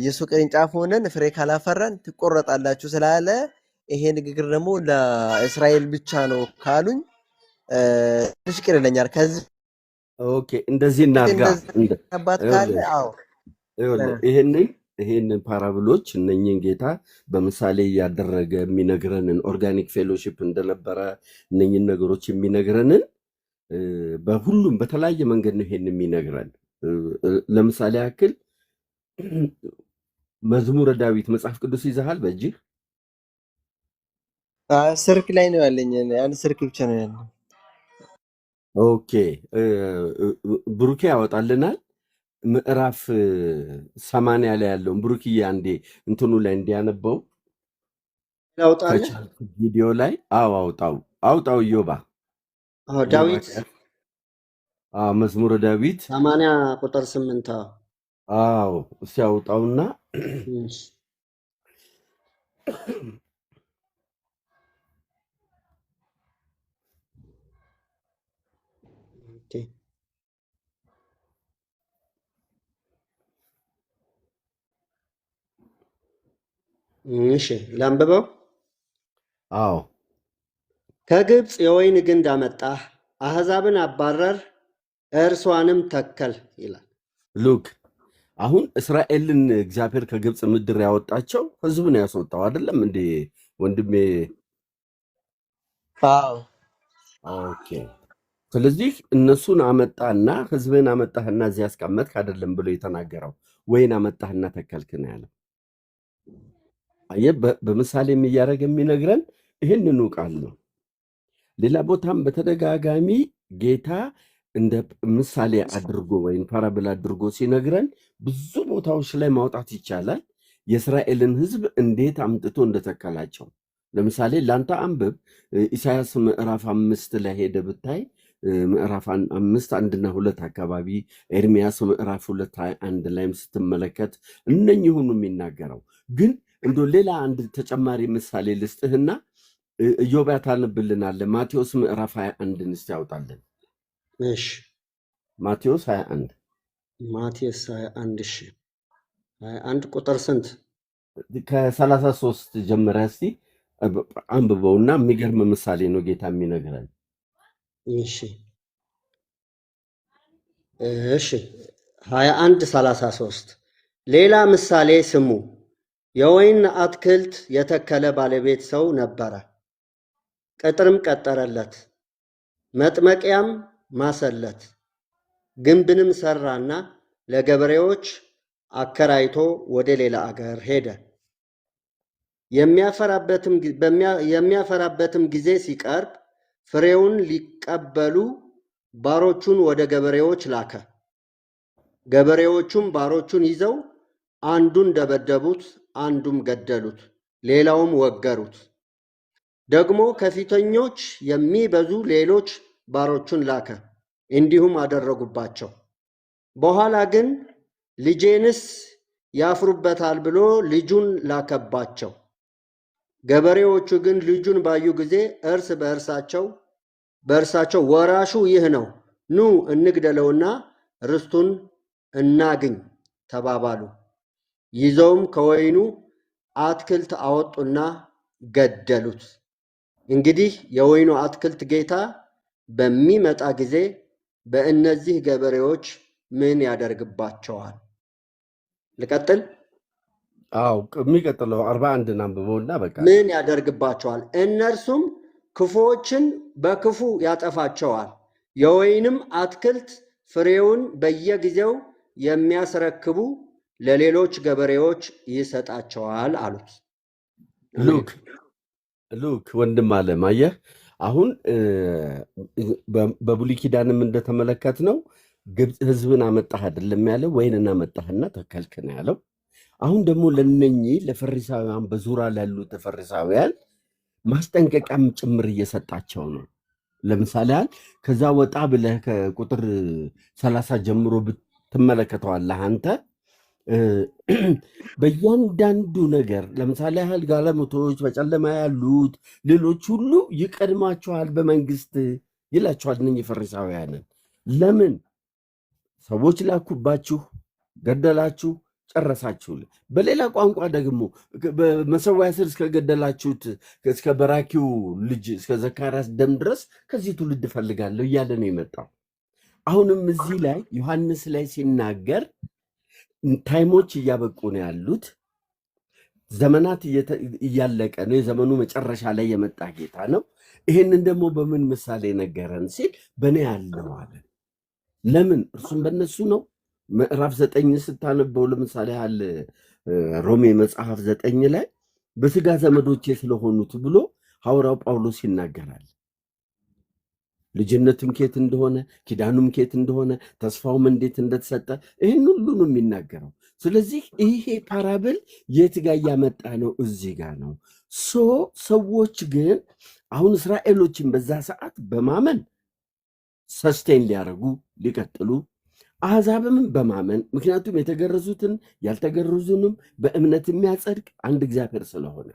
የሱ ቅርንጫፍ ሆነን ፍሬ ካላፈራን ትቆረጣላችሁ ስላለ ይሄ ንግግር ደግሞ ለእስራኤል ብቻ ነው ካሉኝ ትንሽ ቅር ይለኛል። ከዚህ ኦኬ እንደዚህ እናርጋ አባት ካለ አዎ ይሄንን ፓራብሎች እነኝን ጌታ በምሳሌ እያደረገ የሚነግረንን ኦርጋኒክ ፌሎሺፕ እንደነበረ እነኝን ነገሮች የሚነግረንን በሁሉም በተለያየ መንገድ ነው ይሄን የሚነግረን። ለምሳሌ ያክል መዝሙረ ዳዊት መጽሐፍ ቅዱስ ይዘሃል በእጅህ? ስልክ ላይ ነው ያለኝ። አንድ ስልክ ብቻ ነው ያለኝ። ኦኬ ብሩኬ ያወጣልናል። ምዕራፍ 80 ላይ ያለውን ብሩክዬ አንዴ እንትኑ ላይ እንዲያነበው ላውጣልህ? ከቻልክ ቪዲዮ ላይ አውጣው ኢዮባ ዳዊት መዝሙረ ዳዊት 80 ቁጥር 8 እስኪ አውጣውና እሺ ላንብበው። አዎ ከግብፅ የወይን ግንድ አመጣህ፣ አሕዛብን አባረር፣ እርሷንም ተከል ይላል። ሉክ አሁን እስራኤልን እግዚአብሔር ከግብፅ ምድር ያወጣቸው ህዝብን ያስወጣው አይደለም እንዴ ወንድሜ? ኦኬ። ስለዚህ እነሱን አመጣና ህዝብን አመጣህና እዚህ ያስቀመጥክ አይደለም ብሎ የተናገረው ወይን አመጣህና ተከልክ ነው ያለው። አየህ፣ በምሳሌ እያደረገ የሚነግረን ይህንኑ ቃል ነው። ሌላ ቦታም በተደጋጋሚ ጌታ እንደ ምሳሌ አድርጎ ወይም ፓራብል አድርጎ ሲነግረን ብዙ ቦታዎች ላይ ማውጣት ይቻላል። የእስራኤልን ህዝብ እንዴት አምጥቶ እንደተከላቸው ለምሳሌ ላንተ አንብብ። ኢሳያስ ምዕራፍ 5 ላይ ሄደ ብታይ ምዕራፍ 5 1 እና 2 አካባቢ፣ ኤርሚያስ ምዕራፍ 2 1 ላይም ስትመለከት እነኚህ ሁሉ የሚናገረው ግን እንዶ ሌላ አንድ ተጨማሪ ምሳሌ ልስጥህና ኢዮብ ታነብልናለህ። ማቴዎስ ምዕራፍ 21 እስቲ ያውጣልን። እሺ ማቴዎስ 21 ማቴዎስ 21 እሺ 21 ቁጥር ስንት? ከ33 ጀምረህ እስቲ አንብበውና የሚገርም ምሳሌ ነው ጌታ የሚነግረን። እሺ 21:33 ሌላ ምሳሌ ስሙ። የወይን አትክልት የተከለ ባለቤት ሰው ነበረ። ቅጥርም ቀጠረለት፣ መጥመቂያም ማሰለት፣ ግንብንም ሰራና ለገበሬዎች አከራይቶ ወደ ሌላ አገር ሄደ። የሚያፈራበትም ጊዜ ሲቀርብ ፍሬውን ሊቀበሉ ባሮቹን ወደ ገበሬዎች ላከ። ገበሬዎቹም ባሮቹን ይዘው አንዱን ደበደቡት፣ አንዱም ገደሉት፣ ሌላውም ወገሩት። ደግሞ ከፊተኞች የሚበዙ ሌሎች ባሮቹን ላከ፣ እንዲሁም አደረጉባቸው። በኋላ ግን ልጄንስ ያፍሩበታል ብሎ ልጁን ላከባቸው። ገበሬዎቹ ግን ልጁን ባዩ ጊዜ እርስ በእርሳቸው ወራሹ ይህ ነው፣ ኑ እንግደለውና ርስቱን እናግኝ ተባባሉ። ይዘውም ከወይኑ አትክልት አወጡና ገደሉት። እንግዲህ የወይኑ አትክልት ጌታ በሚመጣ ጊዜ በእነዚህ ገበሬዎች ምን ያደርግባቸዋል? ልቀጥል? የሚቀጥለው 41 አንብበውና በቃ ምን ያደርግባቸዋል? እነርሱም ክፉዎችን በክፉ ያጠፋቸዋል፣ የወይንም አትክልት ፍሬውን በየጊዜው የሚያስረክቡ ለሌሎች ገበሬዎች ይሰጣቸዋል አሉት። ሉክ ወንድም አለም አየህ፣ አሁን በብሉይ ኪዳንም እንደተመለከት ነው ግብፅ ህዝብን አመጣህ አይደለም ያለው፣ ወይንን አመጣህና ተከልክ ነው ያለው። አሁን ደግሞ ለነኚህ ለፈሪሳውያን በዙሪያ ላሉት ፈሪሳውያን ማስጠንቀቂያም ጭምር እየሰጣቸው ነው። ለምሳሌ ከዛ ወጣ ብለህ ከቁጥር 30 ጀምሮ ትመለከተዋለህ አንተ በእያንዳንዱ ነገር ለምሳሌ ያህል ጋለሞቶች፣ በጨለማ ያሉት ሌሎች ሁሉ ይቀድማቸዋል በመንግስት ይላቸዋል። እነኝህ ፈሪሳውያንን ለምን ሰዎች ላኩባችሁ፣ ገደላችሁ፣ ጨረሳችሁ። በሌላ ቋንቋ ደግሞ በመሰዊያ ስር እስከገደላችሁት እስከ በራኪው ልጅ እስከ ዘካርያስ ደም ድረስ ከዚህ ትውልድ እፈልጋለሁ እያለ ነው የመጣው። አሁንም እዚህ ላይ ዮሐንስ ላይ ሲናገር ታይሞች እያበቁ ነው ያሉት፣ ዘመናት እያለቀ ነው፣ የዘመኑ መጨረሻ ላይ የመጣ ጌታ ነው። ይህንን ደግሞ በምን ምሳሌ ነገረን ሲል በእኔ ያለው አለ። ለምን? እርሱም በእነሱ ነው። ምዕራፍ 9 ስታነበው ለምሳሌ ያህል ሮሜ መጽሐፍ 9 ላይ በስጋ ዘመዶቼ ስለሆኑት ብሎ ሐዋርያው ጳውሎስ ይናገራል። ልጅነትም ኬት እንደሆነ ኪዳኑም ኬት እንደሆነ ተስፋውም እንዴት እንደተሰጠ ይህን ሁሉ ነው የሚናገረው። ስለዚህ ይሄ ፓራብል የት ጋር እያመጣ ነው? እዚህ ጋር ነው። ሰዎች ግን አሁን እስራኤሎችን በዛ ሰዓት በማመን ሰስቴን ሊያደርጉ ሊቀጥሉ፣ አሕዛብም በማመን ምክንያቱም የተገረዙትን ያልተገረዙንም በእምነት የሚያጸድቅ አንድ እግዚአብሔር ስለሆነ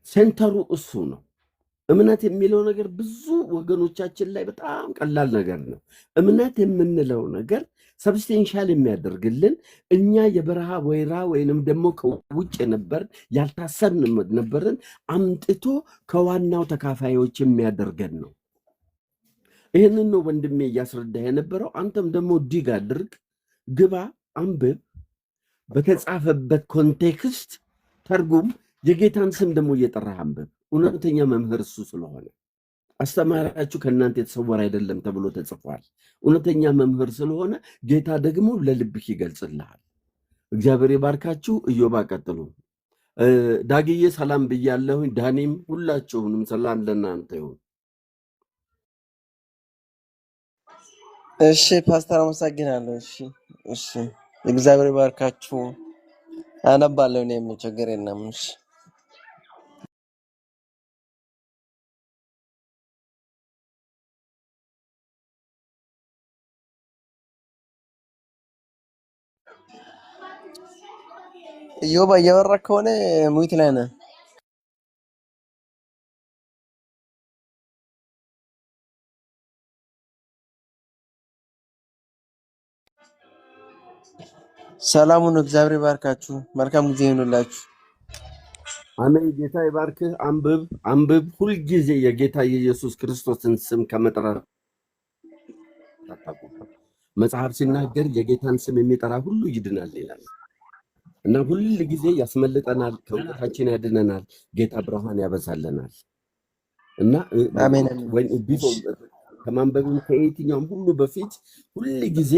ሴንተሩ እሱ ነው። እምነት የሚለው ነገር ብዙ ወገኖቻችን ላይ በጣም ቀላል ነገር ነው። እምነት የምንለው ነገር ሰብስቴንሻል የሚያደርግልን እኛ የበረሃ ወይራ ወይንም ደግሞ ከውጭ የነበርን ያልታሰብን ነበርን አምጥቶ ከዋናው ተካፋዮች የሚያደርገን ነው። ይህንን ነው ወንድሜ እያስረዳ የነበረው። አንተም ደግሞ ዲግ አድርግ፣ ግባ፣ አንብብ፣ በተጻፈበት ኮንቴክስት ተርጉም፣ የጌታን ስም ደግሞ እየጠራህ አንብብ። እውነተኛ መምህር እሱ ስለሆነ አስተማሪያችሁ ከእናንተ የተሰወረ አይደለም ተብሎ ተጽፏል። እውነተኛ መምህር ስለሆነ ጌታ ደግሞ ለልብህ ይገልጽልሃል። እግዚአብሔር ይባርካችሁ። እዮባ ቀጥሉ። ዳግዬ ሰላም ብያለሁኝ። ዳኒም ሁላችሁንም ሰላም ለእናንተ ይሁን። እሺ ፓስተር አመሰግናለሁ። እሺ እግዚአብሔር ይባርካችሁ። አነባለሁ እኔም ችግር የለም። እሺ ኢዮባ እያወራህ ከሆነ ሙት ላይ ነህ። ሰላሙን እግዚአብሔር ይባርካችሁ። መልካም ጊዜ ይሁንላችሁ። አሜን። ጌታ ይባርክህ። አንብብ። ሁልጊዜ የጌታ የኢየሱስ ክርስቶስን ስም ከመጥራት መጽሐፍ ሲናገር የጌታን ስም የሚጠራ ሁሉ ይድናል ይላል እና ሁል ጊዜ ያስመልጠናል፣ ከእውቀታችን ያድነናል፣ ጌታ ብርሃን ያበዛልናል እና አሜን። ከማንበብም ከየትኛውም ሁሉ በፊት ሁል ጊዜ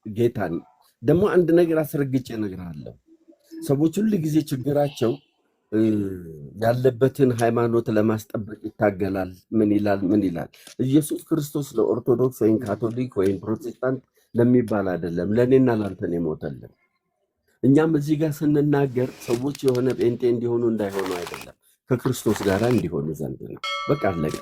ጌታን ደግሞ አንድ ነገር አስረግጬ እነግርሃለሁ። ሰዎች ሁል ጊዜ ችግራቸው ያለበትን ሃይማኖት ለማስጠበቅ ይታገላል። ምን ይላል? ኢየሱስ ክርስቶስ ለኦርቶዶክስ ወይም ካቶሊክ ወይም ፕሮቴስታንት ለሚባል አይደለም፣ ለእኔና ላንተን የሞተልን። እኛም እዚህ ጋር ስንናገር ሰዎች የሆነ ጴንጤ እንዲሆኑ እንዳይሆኑ አይደለም፣ ከክርስቶስ ጋር እንዲሆኑ ዘንድ ነው። በቃ አለቀ።